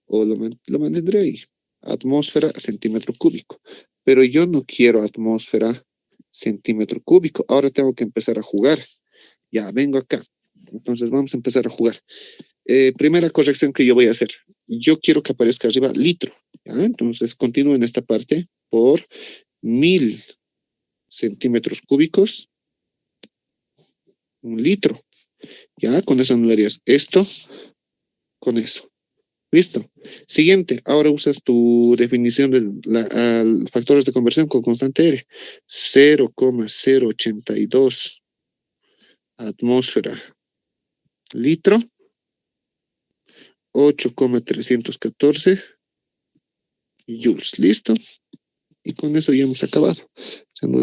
o lo mantendré ahí. Atmósfera, centímetro cúbico. Pero yo no quiero atmósfera, centímetro cúbico. Ahora tengo que empezar a jugar. Ya, vengo acá. Entonces vamos a empezar a jugar. Primera corrección que yo voy a hacer. Yo quiero que aparezca arriba litro. ¿Ya? Entonces continúo en esta parte por 1000 centímetros cúbicos. 1 litro. Ya, con eso anularías esto con eso. Listo. Siguiente. Ahora usas tu definición de factores de conversión con constante R. 0,082 atmósfera litro. 8,314 joules. ¿Listo? Y con eso ya hemos acabado.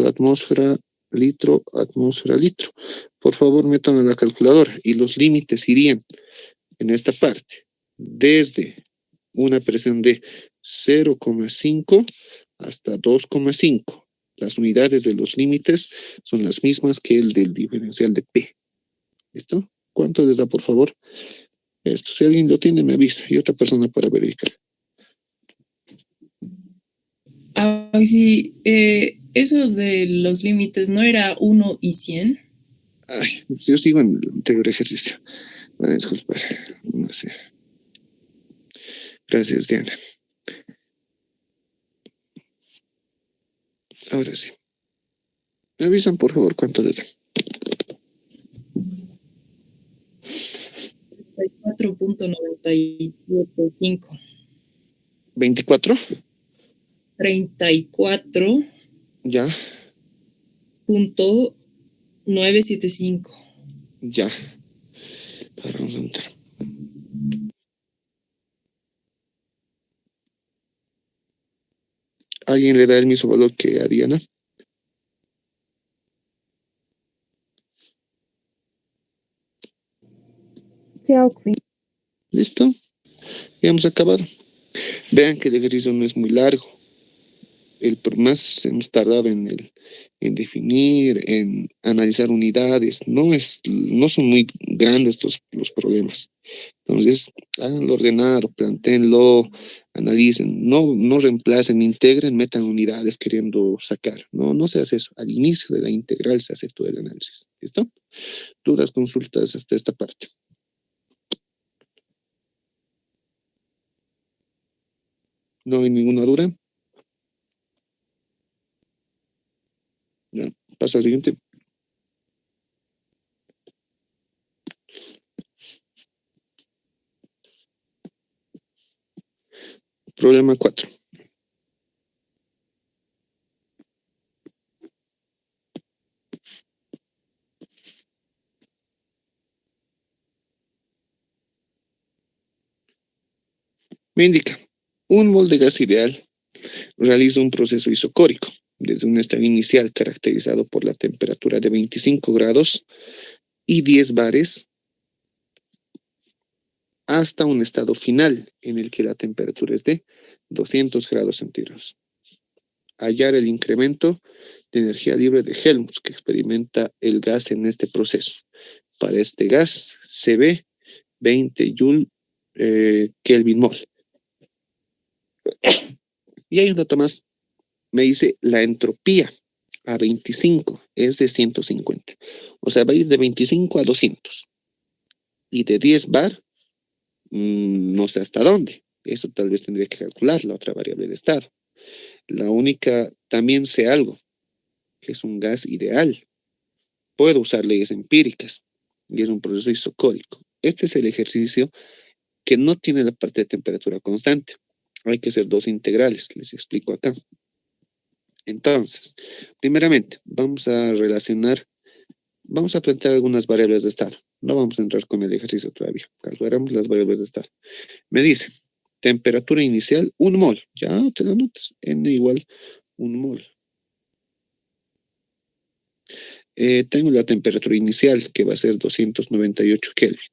Atmósfera, litro, atmósfera, litro. Por favor, metan a la calculadora y los límites irían en esta parte. Desde una presión de 0,5 hasta 2,5. Las unidades de los límites son las mismas que el del diferencial de P. ¿Listo? ¿Cuánto les da, por favor? Esto, si alguien lo tiene, me avisa. Y otra persona para verificar. Ay, sí, eso de los límites no era 1 y 100. Ay, yo sigo en el anterior ejercicio. Van a disculpar. No sé. Gracias, Diana. Ahora sí. Me avisan, por favor, cuánto les da. 34.975. 24. 34. Ya. .975. Ya. Ahora vamos a entrar. ¿Alguien le da el mismo valor que a Diana? Sí, Oxy. ¿Listo? Ya hemos acabado. Vean que el ejercicio no es muy largo. El por más hemos tardado en definir, en analizar unidades. No son muy grandes los problemas. Entonces, háganlo ordenado, plantéenlo, analicen, no reemplacen, integren, metan unidades queriendo sacar. No se hace eso. Al inicio de la integral se hace todo el análisis. ¿Listo? Dudas, consultas hasta esta parte. ¿No hay ninguna duda? Ya, paso al siguiente. Problema 4. Me indica, un mol de gas ideal realiza un proceso isocórico desde un estado inicial caracterizado por la temperatura de 25 grados y 10 bares hasta un estado final en el que la temperatura es de 200 grados centígrados. Hallar el incremento de energía libre de Helmholtz que experimenta el gas en este proceso. Para este gas se ve 20 Joule Kelvin mol. Y hay un dato más. Me dice la entropía a 25 es de 150. O sea, va a ir de 25 a 200. Y de 10 bar, no sé hasta dónde. Eso tal vez tendría que calcular la otra variable de estado. La única, también sé algo, que es un gas ideal. Puedo usar leyes empíricas y es un proceso isocórico. Este es el ejercicio que no tiene la parte de temperatura constante. Hay que hacer dos integrales, les explico acá. Entonces, primeramente, vamos a plantear algunas variables de estado. No vamos a entrar con el ejercicio todavía. Calcularemos las variables de estado. Me dice, temperatura inicial, 1 mol. Ya te lo notas. N igual 1 mol. Tengo la temperatura inicial, que va a ser 298 Kelvin.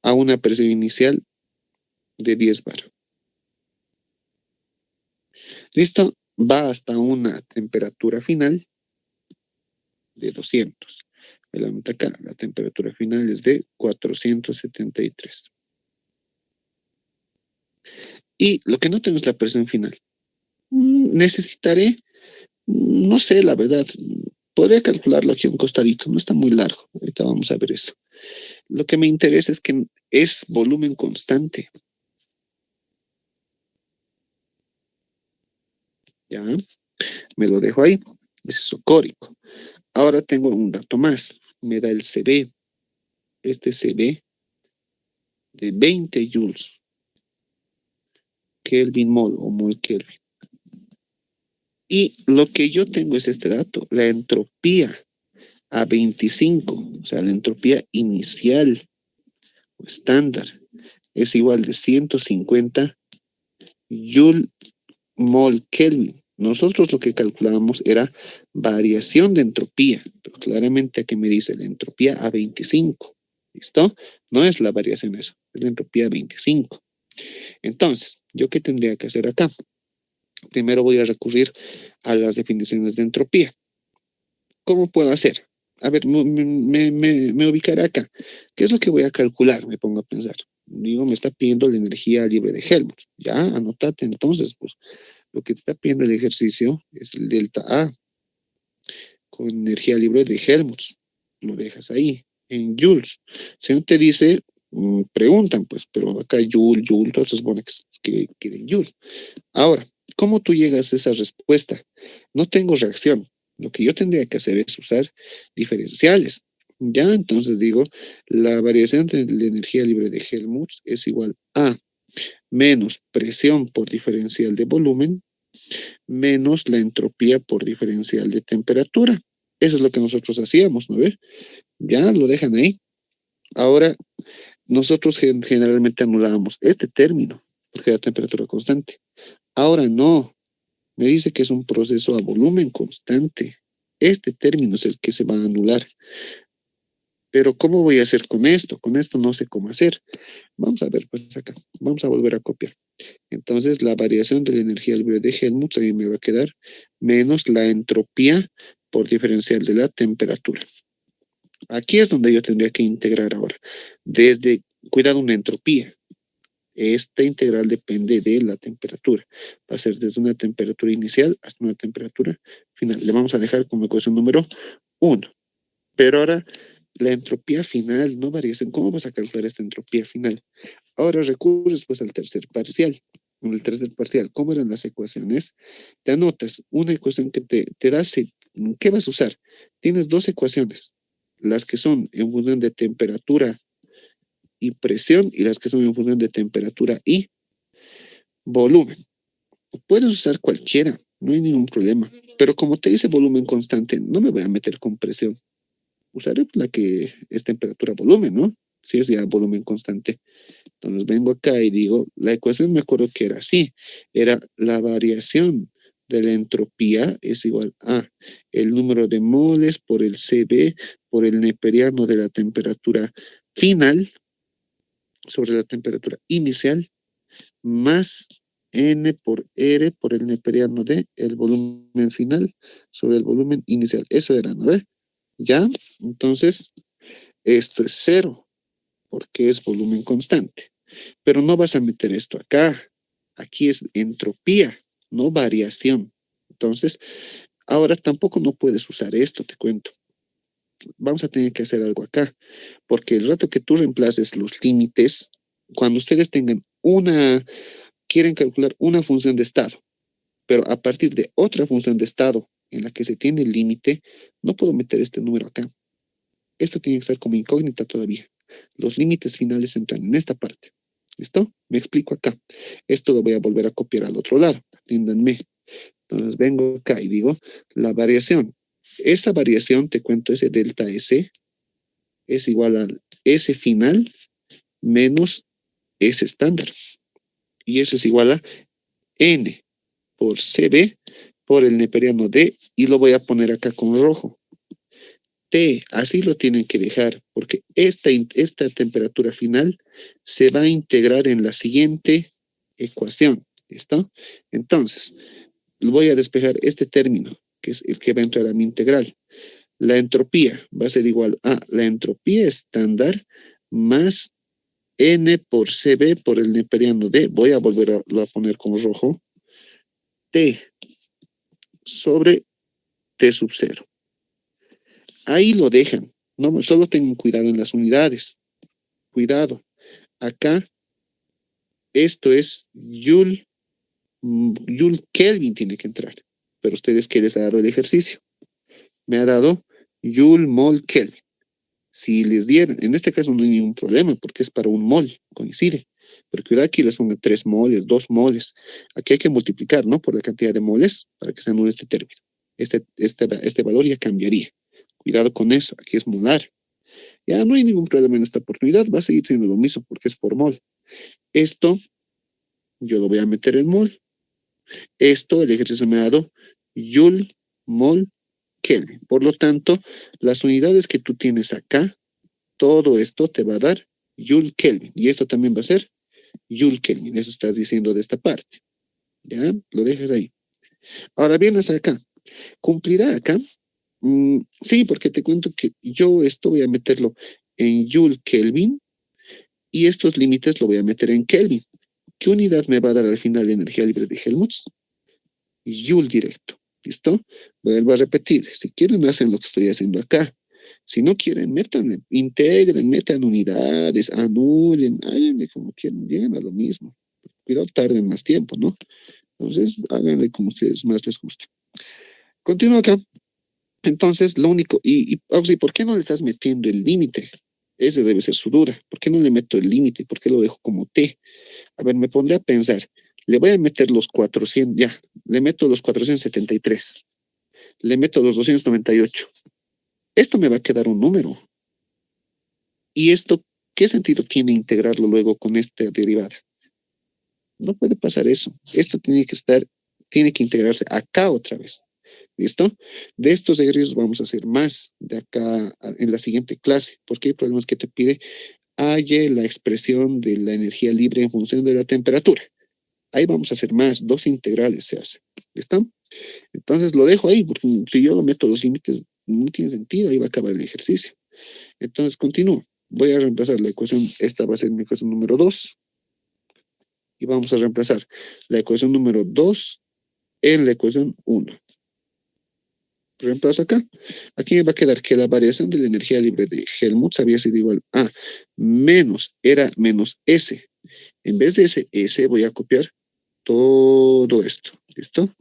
A una presión inicial de 10 bar. ¿Listo? Va hasta una temperatura final de 200. Me la nota acá. La temperatura final es de 473. Y lo que no tengo es la presión final. Necesitaré, no sé, la verdad, podría calcularlo aquí un costadito, no está muy largo. Ahorita vamos a ver eso. Lo que me interesa es que es volumen constante. Ya, me lo dejo ahí. Es isocórico. Ahora tengo un dato más. Me da el CB. Este CB de 20 joules. Kelvin mol o mol Kelvin. Y lo que yo tengo es este dato, la entropía a 25, o sea, la entropía inicial o estándar es igual de 150 Joule mol Kelvin. Nosotros lo que calculábamos era variación de entropía, pero claramente aquí me dice la entropía a 25. ¿Listo? No es la variación eso, es la entropía a 25. Entonces, ¿yo qué tendría que hacer acá? Primero voy a recurrir a las definiciones de entropía. ¿Cómo puedo hacer? A ver, me ubicaré acá. ¿Qué es lo que voy a calcular? Me pongo a pensar. Digo, me está pidiendo la energía libre de Helmholtz. Ya, anótate entonces, pues, lo que te está pidiendo el ejercicio es el delta A con energía libre de Helmholtz. Lo dejas ahí, en joules. Si no te dice, preguntan, pues, pero acá joule, entonces, bueno, que en joule. Ahora, ¿cómo tú llegas a esa respuesta? No tengo reacción. Lo que yo tendría que hacer es usar diferenciales. Ya, entonces digo, la variación de la energía libre de Helmholtz es igual a menos presión por diferencial de volumen menos la entropía por diferencial de temperatura. Eso es lo que nosotros hacíamos, ¿no ve? Ya lo dejan ahí. Ahora, nosotros generalmente anulábamos este término, porque era temperatura constante. Ahora no, me dice que es un proceso a volumen constante. Este término es el que se va a anular. Pero ¿cómo voy a hacer con esto? Con esto no sé cómo hacer. Vamos a ver, pues acá. Vamos a volver a copiar. Entonces, la variación de la energía libre de Helmholtz ahí me va a quedar menos la entropía por diferencial de la temperatura. Aquí es donde yo tendría que integrar ahora. Cuidado, una entropía. Esta integral depende de la temperatura. Va a ser desde una temperatura inicial hasta una temperatura final. Le vamos a dejar como ecuación número 1. Pero ahora, la entropía final, no variación. ¿Cómo vas a calcular esta entropía final? Ahora recurres pues al tercer parcial. En el tercer parcial, ¿cómo eran las ecuaciones? Te anotas una ecuación que te da, ¿qué vas a usar? Tienes dos ecuaciones, las que son en función de temperatura y presión y las que son en función de temperatura y volumen. Puedes usar cualquiera, no hay ningún problema. Pero como te dice volumen constante, no me voy a meter con presión. Usaré la que es temperatura-volumen, ¿no? Si es ya volumen constante. Entonces vengo acá y digo, la ecuación me acuerdo que era así. Era la variación de la entropía es igual a el número de moles por el CB por el neperiano de la temperatura final sobre la temperatura inicial más N por R por el neperiano de el volumen final sobre el volumen inicial. Eso era, ¿no ve? ¿Ya? Entonces, esto es 0 porque es volumen constante. Pero no vas a meter esto acá. Aquí es entropía, no variación. Entonces, ahora tampoco no puedes usar esto, te cuento. Vamos a tener que hacer algo acá, porque el rato que tú reemplaces los límites, cuando ustedes quieren calcular una función de estado, pero a partir de otra función de estado en la que se tiene el límite, no puedo meter este número acá. Esto tiene que ser como incógnita todavía. Los límites finales entran en esta parte. ¿Listo? Me explico acá. Esto lo voy a volver a copiar al otro lado. Atiéndanme. Entonces vengo acá y digo la variación. Esa variación, te cuento, ese delta S es igual a S final menos S estándar. Y eso es igual a N por CB por el neperiano D y lo voy a poner acá con rojo. T, así lo tienen que dejar, porque esta temperatura final se va a integrar en la siguiente ecuación. ¿Listo? Entonces, voy a despejar este término, que es el que va a entrar a mi integral. La entropía va a ser igual a la entropía estándar más N por CB por el neperiano D. Voy a volverlo a poner con rojo. T sobre T sub 0. Ahí lo dejan. No, solo tengan cuidado en las unidades. Cuidado. Acá, esto es Joule Kelvin tiene que entrar. Pero ustedes, ¿qué les ha dado el ejercicio? Me ha dado Joule mol Kelvin. Si les dieran, en este caso no hay ningún problema porque es para un mol, coincide. Pero cuidado, aquí les pongo 3 moles, 2 moles. Aquí hay que multiplicar, ¿no? Por la cantidad de moles para que se anule este término. Este valor ya cambiaría. Cuidado con eso, aquí es molar. Ya no hay ningún problema en esta oportunidad, va a seguir siendo lo mismo porque es por mol. Esto, yo lo voy a meter en mol. Esto, el ejercicio me ha dado Joule, mol, Kelvin. Por lo tanto, las unidades que tú tienes acá, todo esto te va a dar Joule Kelvin. Y esto también va a ser Joule Kelvin. Eso estás diciendo de esta parte. ¿Ya? Lo dejas ahí. Ahora vienes acá. ¿Cumplirá acá? Sí, porque te cuento que yo esto voy a meterlo en Joule Kelvin y estos límites lo voy a meter en Kelvin. ¿Qué unidad me va a dar al final de energía libre de Helmholtz? Joule directo. ¿Listo? Vuelvo a repetir. Si quieren, hacen lo que estoy haciendo acá. Si no quieren, integren, metan unidades, anulen, háganle como quieran, lleguen a lo mismo. Cuidado, tarden más tiempo, ¿no? Entonces, háganle como ustedes más les guste. Continúo acá. Entonces, lo único, ¿por qué no le estás metiendo el límite? Ese debe ser su duda. ¿Por qué no le meto el límite? ¿Por qué lo dejo como T? A ver, me pondré a pensar. Le voy a meter los 400, ya, le meto los 473. Le meto los 298. Esto me va a quedar un número. ¿Y esto qué sentido tiene integrarlo luego con esta derivada? No puede pasar eso. Esto tiene que integrarse acá otra vez. ¿Listo? De estos ejercicios vamos a hacer más de acá en la siguiente clase, porque hay problemas que te pide halle la expresión de la energía libre en función de la temperatura. Ahí vamos a hacer más, 2 integrales se hace. ¿Listo? Entonces lo dejo ahí, porque si yo lo meto los límites, no tiene sentido, ahí va a acabar el ejercicio. Entonces continúo. Voy a reemplazar la ecuación, esta va a ser mi ecuación número 2, y vamos a reemplazar la ecuación número 2 en la ecuación 1. Reemplazo acá. Aquí me va a quedar que la variación de la energía libre de Helmholtz había sido igual a era menos S. En vez de ese S voy a copiar todo esto. ¿Listo?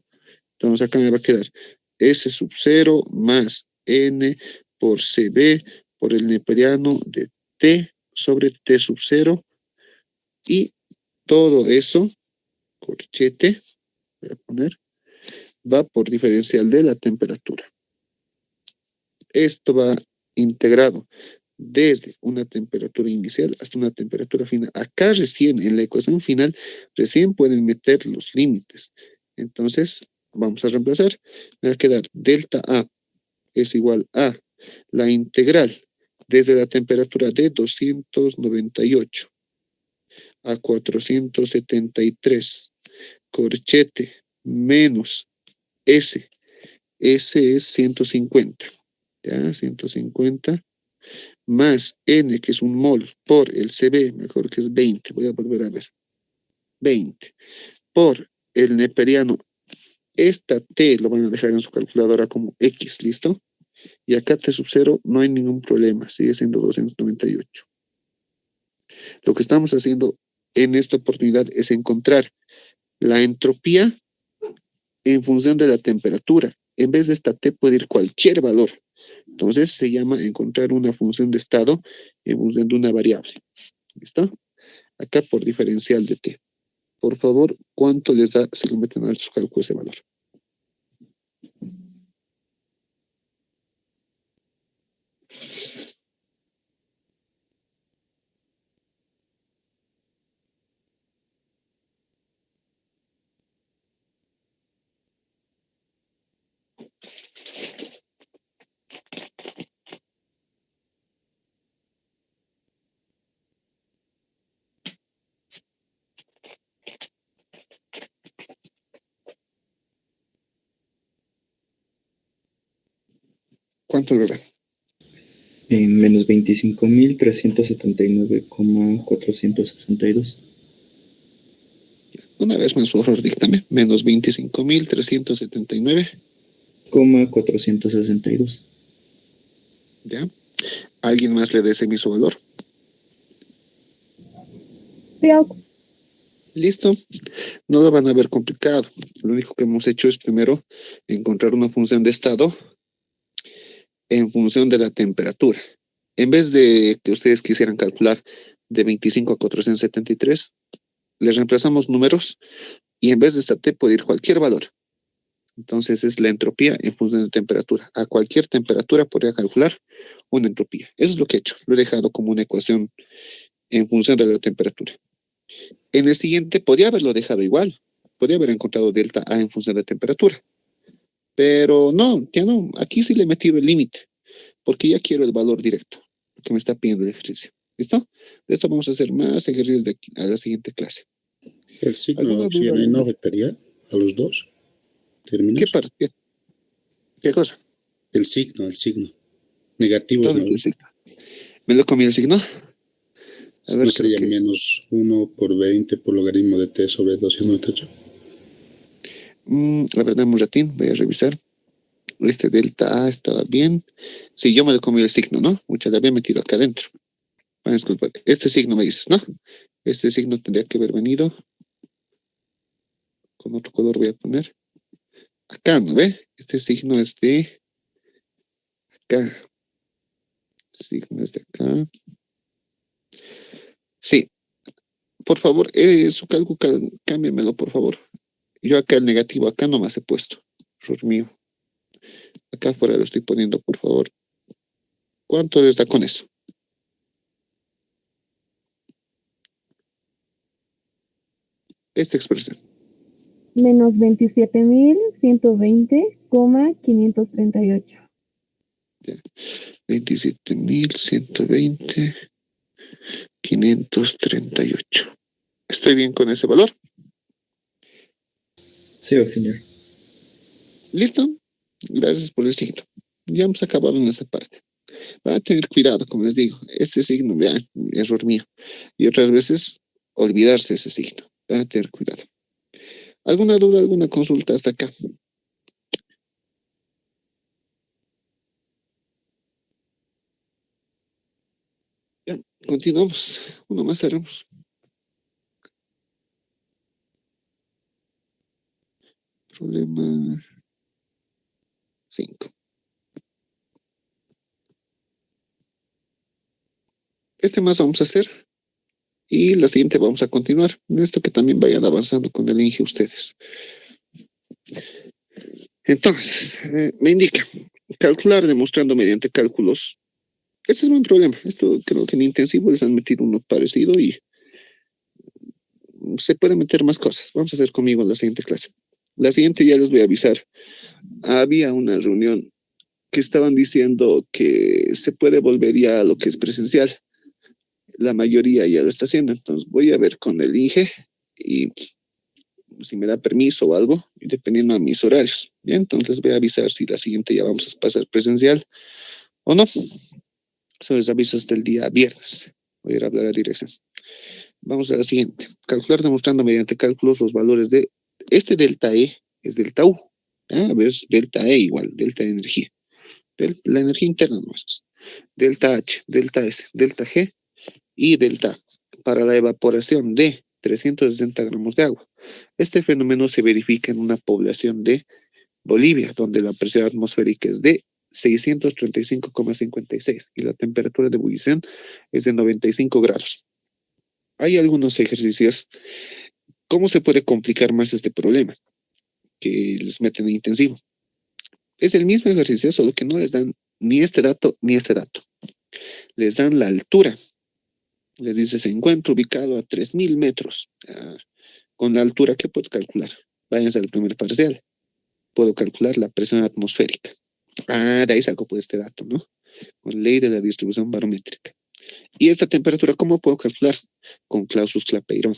Entonces acá me va a quedar S sub 0 más N por CB por el neperiano de T sobre T sub 0 y todo eso, corchete, voy a poner, va por diferencial de la temperatura. Esto va integrado desde una temperatura inicial hasta una temperatura final. Acá recién, en la ecuación final, recién pueden meter los límites. Entonces, vamos a reemplazar. Me va a quedar delta A es igual a la integral desde la temperatura de 298 a 473, corchete, menos S. S es 150. ¿Ya? 150 más N, que es un mol, por el CB, mejor que es 20, voy a volver a ver, 20, por el neperiano, esta T lo van a dejar en su calculadora como X, ¿listo? Y acá T sub 0 no hay ningún problema, sigue siendo 298. Lo que estamos haciendo en esta oportunidad es encontrar la entropía en función de la temperatura. En vez de esta T puede ir cualquier valor. Entonces se llama encontrar una función de estado en función de una variable. ¿Listo? Acá por diferencial de T. Por favor, ¿cuánto les da si lo meten a su cálculo ese valor? ¿Cuánto les da? Menos 25.379,462. Una vez más, por favor, díctame. Menos 25.379. 462. ¿Ya? ¿Alguien más le dé ese mismo valor? Listo. No lo van a ver complicado. Lo único que hemos hecho es primero encontrar una función de estado en función de la temperatura. En vez de que ustedes quisieran calcular de 25 a 473, les reemplazamos números y en vez de esta T puede ir cualquier valor. Entonces es la entropía en función de temperatura. A cualquier temperatura podría calcular una entropía. Eso es lo que he hecho. Lo he dejado como una ecuación en función de la temperatura. En el siguiente podría haberlo dejado igual. Podría haber encontrado delta A en función de temperatura. Pero no, ya no. Aquí sí le he metido el límite. Porque ya quiero el valor directo que me está pidiendo el ejercicio. ¿Listo? De esto vamos a hacer más ejercicios de aquí a la siguiente clase. ¿El signo de ¿Alguna duda? oxígeno no afectaría a los dos términos? ¿Qué parte? ¿Qué cosa? El signo. Negativos, ¿Dónde ¿no? está el signo? ¿Me lo comí el signo? A ver, ¿No creo sería que... menos 1 por 20 por logaritmo de t sobre 298? la verdad, un ratín, voy a revisar. Este delta A estaba bien. Sí, yo me lo comí el signo, ¿no? Mucha le había metido acá adentro. Van a disculpar. Este signo me dices, ¿no? Este signo tendría que haber venido. Con otro color voy a poner. Acá, ¿no ve? Este signo es de acá. Signo es de acá. Sí. Por favor, su cálculo, cámbiamelo, por favor. Yo acá el negativo, acá nomás he puesto. Error mío. Acá afuera lo estoy poniendo, por favor. ¿Cuánto les da con eso? Esta expresión. Menos 27.120,538. 27.120,538. ¿Estoy bien con ese valor? Sí, señor. ¿Listo? Gracias por el signo. Ya hemos acabado en esa parte. Va a tener cuidado, como les digo. Este signo, vean, error mío. Y otras veces, olvidarse ese signo. Va a tener cuidado. ¿Alguna duda, alguna consulta hasta acá? Ya, continuamos. Uno más haremos. Problema 5. Este más vamos a hacer. Y la siguiente vamos a continuar. En esto que también vayan avanzando con el INGE ustedes. Entonces, me indica, calcular demostrando mediante cálculos. Este es un problema. Esto creo que en intensivo les han metido uno parecido y se pueden meter más cosas. Vamos a hacer conmigo en la siguiente clase. La siguiente ya les voy a avisar. Había una reunión que estaban diciendo que se puede volver ya a lo que es presencial. La mayoría ya lo está haciendo. Entonces voy a ver con el INGE y si me da permiso o algo, dependiendo de mis horarios. Bien, entonces voy a avisar si la siguiente ya vamos a pasar presencial o no. Son los avisos del día viernes. Voy a ir a hablar a dirección. Vamos a la siguiente. Calcular demostrando mediante cálculos los valores de este delta E es delta U. A ver, delta E igual, delta de energía. La energía interna no es. Delta H, delta S, delta G y delta A para la evaporación de 360 gramos de agua. Este fenómeno se verifica en una población de Bolivia, donde la presión atmosférica es de 635,56 y la temperatura de ebullición es de 95 grados. Hay algunos ejercicios. ¿Cómo se puede complicar más este problema? Que les meten en intensivo. Es el mismo ejercicio, solo que no les dan ni este dato ni este dato. Les dan la altura. Les dice, se encuentra ubicado a 3.000 metros. Con la altura, ¿qué puedes calcular? Váyanse al primer parcial. Puedo calcular la presión atmosférica. De ahí saco pues este dato, ¿no? Con ley de la distribución barométrica. Y esta temperatura, ¿cómo puedo calcular? Con Clausius-Clapeyron,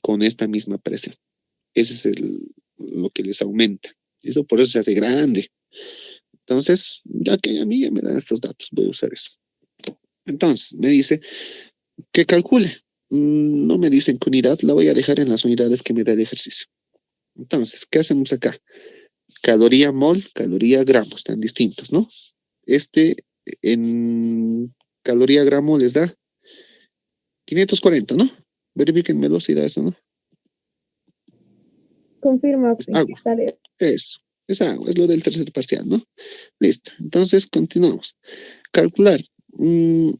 con esta misma presión. Ese es lo que les aumenta. Eso por eso se hace grande. Entonces, ya que a mí ya me dan estos datos, voy a usar eso. Entonces, me dice que calcule. No me dicen qué unidad, la voy a dejar en las unidades que me da el ejercicio. Entonces, ¿qué hacemos acá? Caloría mol, caloría gramo, están distintos, ¿no? En caloría gramo les da 540, ¿no? Verifíquenmelo si da eso, ¿no? Confirma, Es agua, dale. eso. Es agua, es lo del tercer parcial, ¿no? Listo. Entonces, continuamos. Calcular. 1,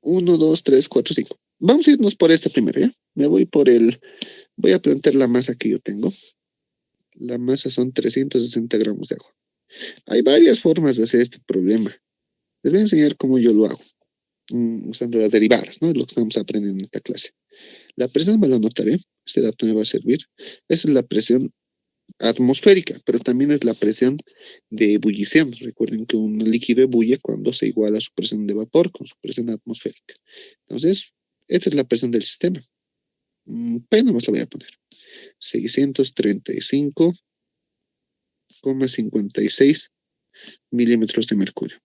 2, 3, 4, 5. Vamos a irnos por este primero, ¿ya? Voy a plantear la masa que yo tengo. La masa son 360 gramos de agua. Hay varias formas de hacer este problema. Les voy a enseñar cómo yo lo hago, usando las derivadas, ¿no? Es lo que estamos aprendiendo en esta clase. La presión me la anotaré, este dato me va a servir. Esa es la presión atmosférica, pero también es la presión de ebullición. Recuerden que un líquido ebulle cuando se iguala su presión de vapor con su presión atmosférica. Entonces, esta es la presión del sistema. P nomás la voy a poner. 635,56 milímetros de mercurio.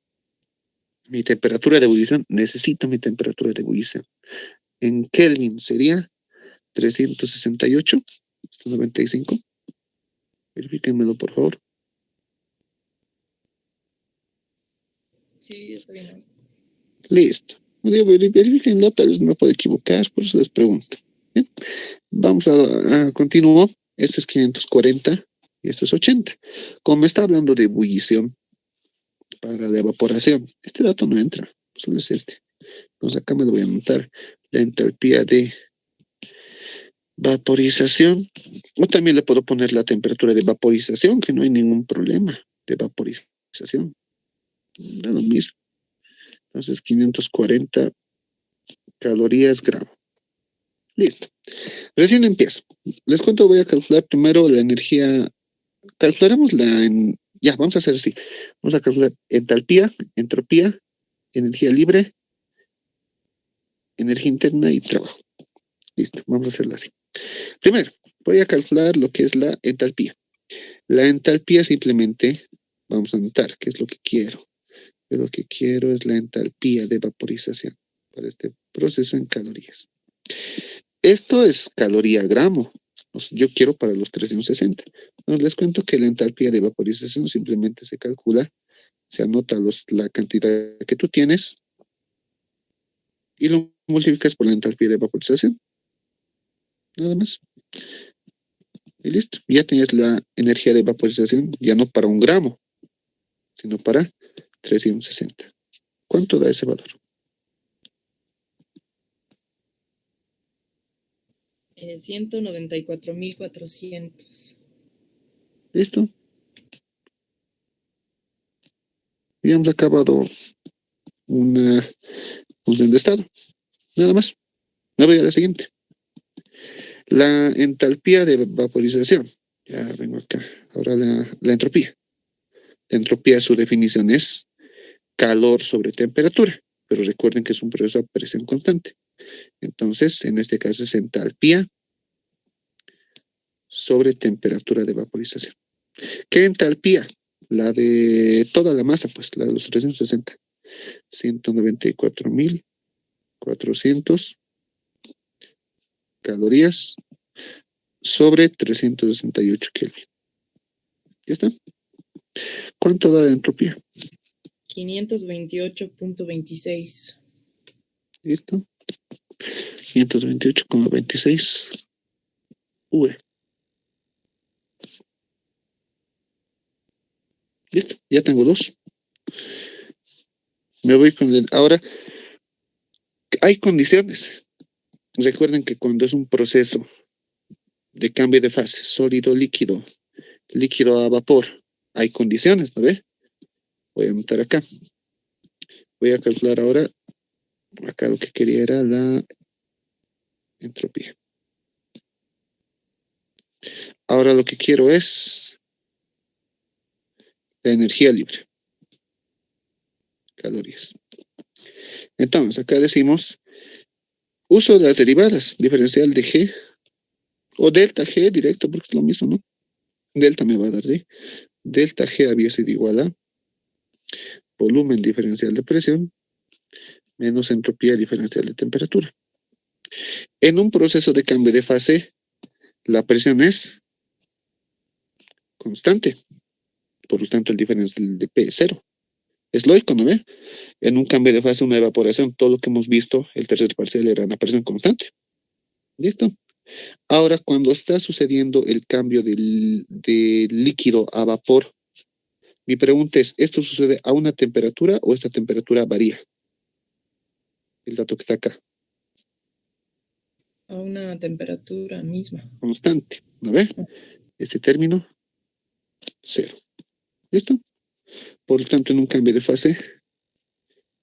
Mi temperatura de ebullición, necesito mi temperatura de ebullición. En Kelvin sería 368,95. Verifíquenmelo, por favor. Sí, está bien. Listo. Verifíquenlo, tal vez me puedo equivocar, por eso les pregunto. Bien. Vamos a continuar. Este es 540 y este es 80. Como me está hablando de ebullición para la evaporación, este dato no entra, solo es este. Entonces acá me lo voy a anotar. La entalpía de vaporización, o también le puedo poner la temperatura de vaporización, que no hay ningún problema de vaporización. Da lo mismo. Entonces 540 calorías gramo. Listo. Recién empiezo. Les cuento, voy a calcular primero la energía. Calcularemos ya, vamos a hacer así. Vamos a calcular entalpía, entropía, energía libre, energía interna y trabajo. Listo, vamos a hacerlo así. Primero, voy a calcular lo que es la entalpía. La entalpía simplemente, vamos a anotar qué es lo que quiero. Lo que quiero es la entalpía de vaporización para este proceso en calorías. Esto es caloría gramo. Yo quiero para los 360. Bueno, les cuento que la entalpía de vaporización simplemente se calcula, se anota la cantidad que tú tienes y lo multiplicas por la entalpía de vaporización. Nada más. Y listo. Ya tienes la energía de vaporización, ya no para 1 gramo, sino para 360. ¿Cuánto da ese valor? 194.400. ¿Listo? Ya hemos acabado una función de estado. Nada más. Me voy a la siguiente. La entalpía de vaporización. Ya vengo acá. Ahora la entropía. La entropía, su definición es calor sobre temperatura. Pero recuerden que es un proceso a presión constante. Entonces, en este caso es entalpía sobre temperatura de vaporización. ¿Qué entalpía? La de toda la masa, pues, la de los 360. 194.400 calorías sobre 368 Kelvin. ¿Ya está? ¿Cuánto da de entropía? 528.26. ¿Listo? 528,26 V. Listo, ya tengo dos. Me voy con ahora, hay condiciones. Recuerden que cuando es un proceso de cambio de fase, sólido, líquido, líquido a vapor, hay condiciones, ¿no ve? Voy a anotar acá. Voy a calcular ahora, acá lo que quería era la entropía. Ahora lo que quiero es la energía libre. Calorías. Entonces, acá decimos, uso las derivadas, diferencial de G o delta G directo, porque es lo mismo, ¿no? Delta me va a dar D. Delta G había sido igual a volumen diferencial de presión menos entropía diferencial de temperatura. En un proceso de cambio de fase, la presión es constante. Por lo tanto, el diferencial de P es 0. Es lógico, ¿no ve? En un cambio de fase, una evaporación, todo lo que hemos visto, el tercer parcial era una presión constante. ¿Listo? Ahora, cuando está sucediendo el cambio de líquido a vapor, mi pregunta es, ¿esto sucede a una temperatura o esta temperatura varía? El dato que está acá. A una temperatura misma. Constante, ¿no ve? Este término, 0. ¿Listo? Por lo tanto, en un cambio de fase,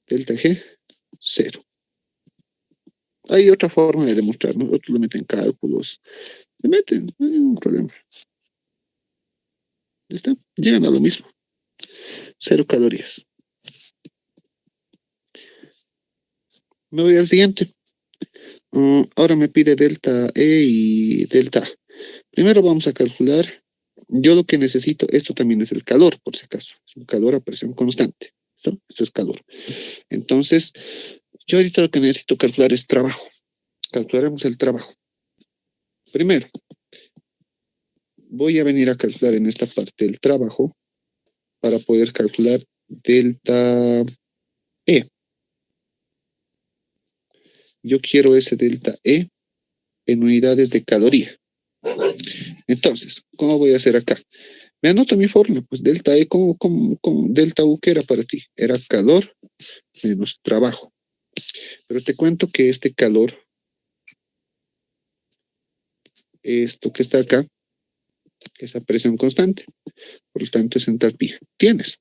delta G, 0. Hay otra forma de demostrar, ¿no? Otros lo meten cálculos. Le meten, no hay ningún problema. ¿Listo? Llegan a lo mismo. 0 calorías. Me voy al siguiente. Ahora me pide delta E y delta A. Primero vamos a calcular. Yo lo que necesito, esto también es el calor, por si acaso. Es un calor a presión constante. ¿Listo? Esto es calor. Entonces, yo ahorita lo que necesito calcular es trabajo. Calcularemos el trabajo. Primero, voy a venir a calcular en esta parte el trabajo para poder calcular delta E. Yo quiero ese delta E en unidades de caloría. Entonces, ¿cómo voy a hacer acá? Me anoto mi fórmula, pues delta E, ¿cómo delta U qué era para ti? Era calor menos trabajo. Pero te cuento que este calor, esto que está acá, es a presión constante. Por lo tanto, es entalpía. Tienes.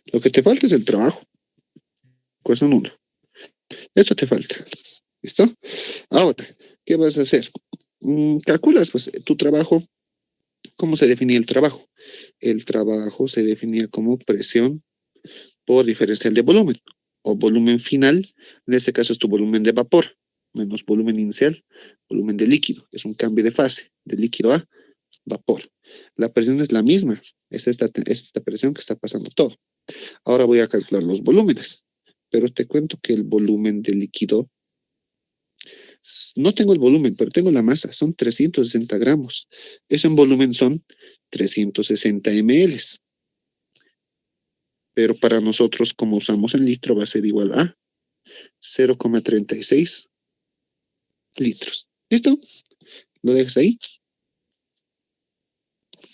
Lo que te falta es el trabajo. Ecuación 1. Esto te falta. ¿Listo? Ahora, ¿qué vas a hacer? Calculas, pues, tu trabajo. ¿Cómo se definía el trabajo? El trabajo se definía como presión por diferencial de volumen o volumen final. En este caso es tu volumen de vapor menos volumen inicial, volumen de líquido. Es un cambio de fase de líquido a vapor. La presión es la misma. Es esta presión que está pasando todo. Ahora voy a calcular los volúmenes. Pero te cuento que el volumen de líquido, no tengo el volumen, pero tengo la masa. Son 360 gramos. Eso en volumen son 360 ml. Pero para nosotros, como usamos en litro, va a ser igual a 0,36 litros. ¿Listo? Lo dejas ahí.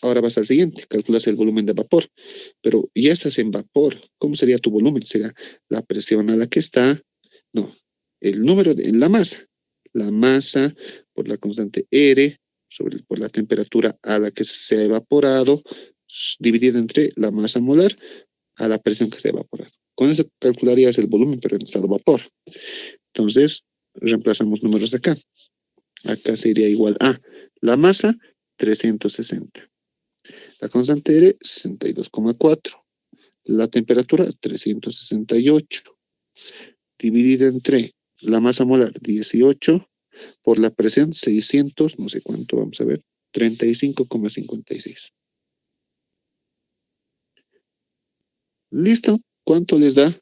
Ahora vas al siguiente, calculas el volumen de vapor, pero ya estás en vapor. ¿Cómo sería tu volumen? Será la presión a la que está, no, el número de la masa por la constante R por la temperatura a la que se ha evaporado, dividida entre la masa molar a la presión que se ha evaporado. Con eso calcularías el volumen, pero en estado vapor. Entonces, reemplazamos números de acá. Acá sería igual a la masa, 360. La constante R, 62,4. La temperatura, 368. Dividida entre la masa molar, 18. Por la presión, 600, no sé cuánto, vamos a ver, 35,56. ¿Listo? ¿Cuánto les da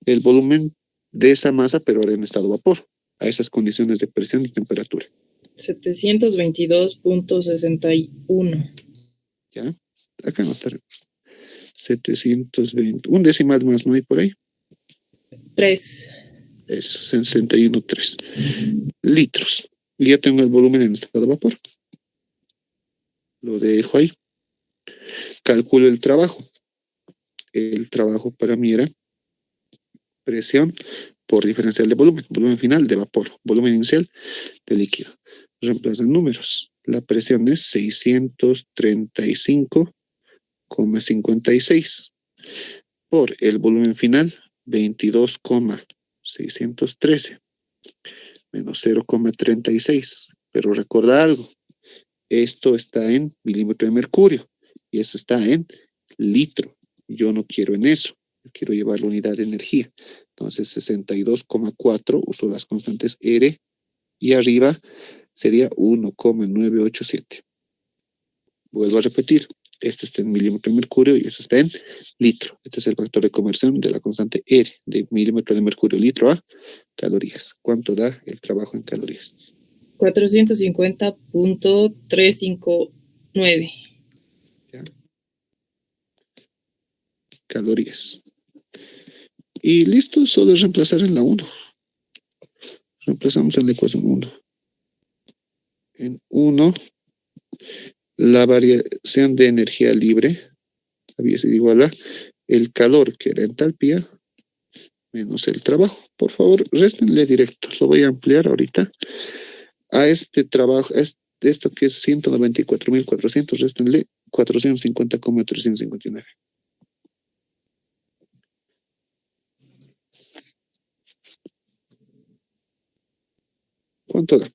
el volumen de esa masa, pero ahora en estado vapor, a esas condiciones de presión y temperatura? 722.61. ¿Ya? Acá anotaremos. 720. Un decimal más, ¿no hay por ahí? 3. Eso, 61,3 litros. Y ya tengo el volumen en estado de vapor. Lo dejo ahí. Calculo el trabajo. El trabajo para mí era presión por diferencial de volumen. Volumen final de vapor. Volumen inicial de líquido. Reemplazan números. La presión es 635,56 por el volumen final 22,613 menos 0,36. Pero recuerda algo, esto está en milímetro de mercurio y esto está en litro. Yo no quiero en eso, yo quiero llevar la unidad de energía. Entonces 62,4, uso las constantes R y arriba sería 1,987. Vuelvo a repetir, esto está en milímetro de mercurio y esto está en litro. Este es el factor de conversión de la constante R, de milímetro de mercurio litro a calorías. ¿Cuánto da el trabajo en calorías? 450.359. ¿Ya? Calorías. Y listo, solo es reemplazar en la 1. Reemplazamos en la ecuación 1. En 1, la variación de energía libre había sido igual a el calor, que era entalpía, menos el trabajo. Por favor, réstenle directo. Lo voy a ampliar ahorita. A este trabajo, esto que es 194.400, réstenle 450,359. ¿Cuánto da?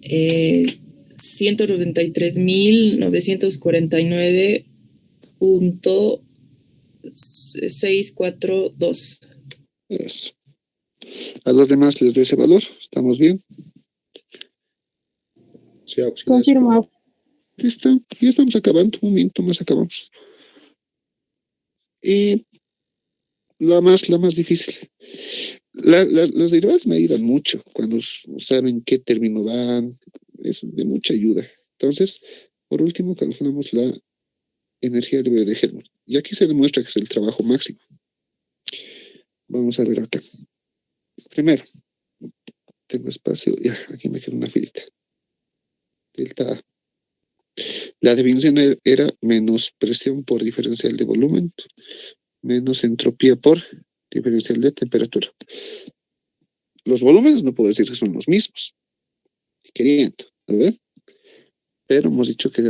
Eh, 193.949.642. Eso. A los demás les dé ese valor. ¿Estamos bien? Sí, auxiliar. Confirmado. Listo. Ya estamos acabando. Un minuto más acabamos. Y la más difícil. Las derivadas me ayudan mucho cuando saben qué término van. Es de mucha ayuda. Entonces, por último, calculamos la energía libre de Helmholtz. Y aquí se demuestra que es el trabajo máximo. Vamos a ver acá. Primero, tengo espacio. Ya, aquí me queda una filita. Delta A. La definición era menos presión por diferencial de volumen, menos entropía por diferencial de temperatura. Los volúmenes no puedo decir que son los mismos, queriendo, ¿verdad? Pero hemos dicho que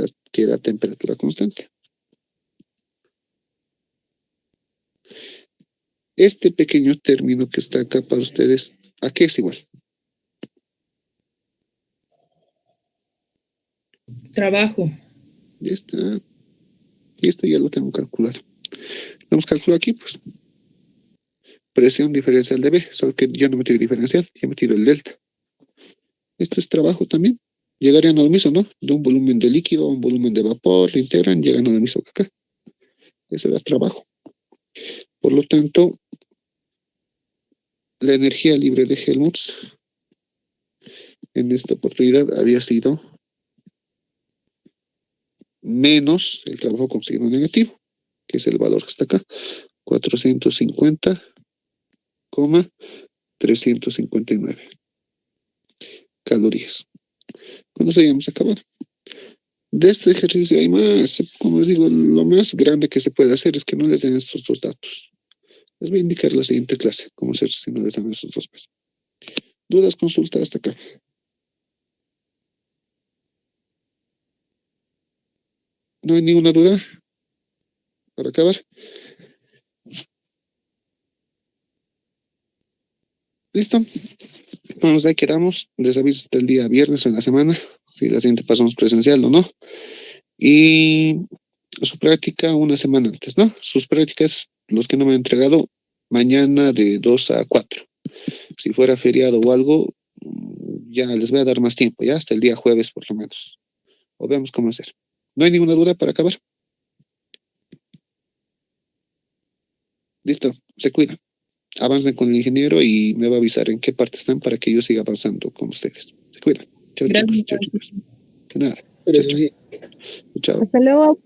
era temperatura constante. Este pequeño término que está acá para ustedes, ¿a qué es igual? Trabajo. Ya está. Y esto ya lo tengo calculado. Vamos a calcular aquí, pues. Presión diferencial de B, solo que yo no me tiro diferencial, ya me tiro el delta. Esto es trabajo también. Llegarían a lo mismo, ¿no? De un volumen de líquido a un volumen de vapor, lo integran, llegan a lo mismo que acá. Eso era trabajo. Por lo tanto, la energía libre de Helmholtz en esta oportunidad había sido menos el trabajo con signo negativo, que es el valor que está acá, 450,359 calorías. Con eso ya hemos acabado. De este ejercicio hay más, como les digo, lo más grande que se puede hacer es que no les den estos dos datos. Les voy a indicar la siguiente clase, cómo hacer si no les dan esos dos. Dudas, consulta hasta acá. ¿No hay ninguna duda? Para acabar. ¿Listo? Vamos, ahí quedamos. Les aviso hasta el día viernes o en la semana, si la siguiente pasamos presencial o no. Y su práctica una semana antes, ¿no? Sus prácticas, los que no me han entregado, mañana de 2 a 4. Si fuera feriado o algo, ya les voy a dar más tiempo, ya hasta el día jueves por lo menos. O veamos cómo hacer. ¿No hay ninguna duda para acabar? Listo, se cuidan. Avancen con el ingeniero y me va a avisar en qué parte están para que yo siga avanzando con ustedes. Se cuidan. Chao, Gracias. chicos. Chao, chicos. De nada. Pero Chao, eso sí. chao. Hasta luego.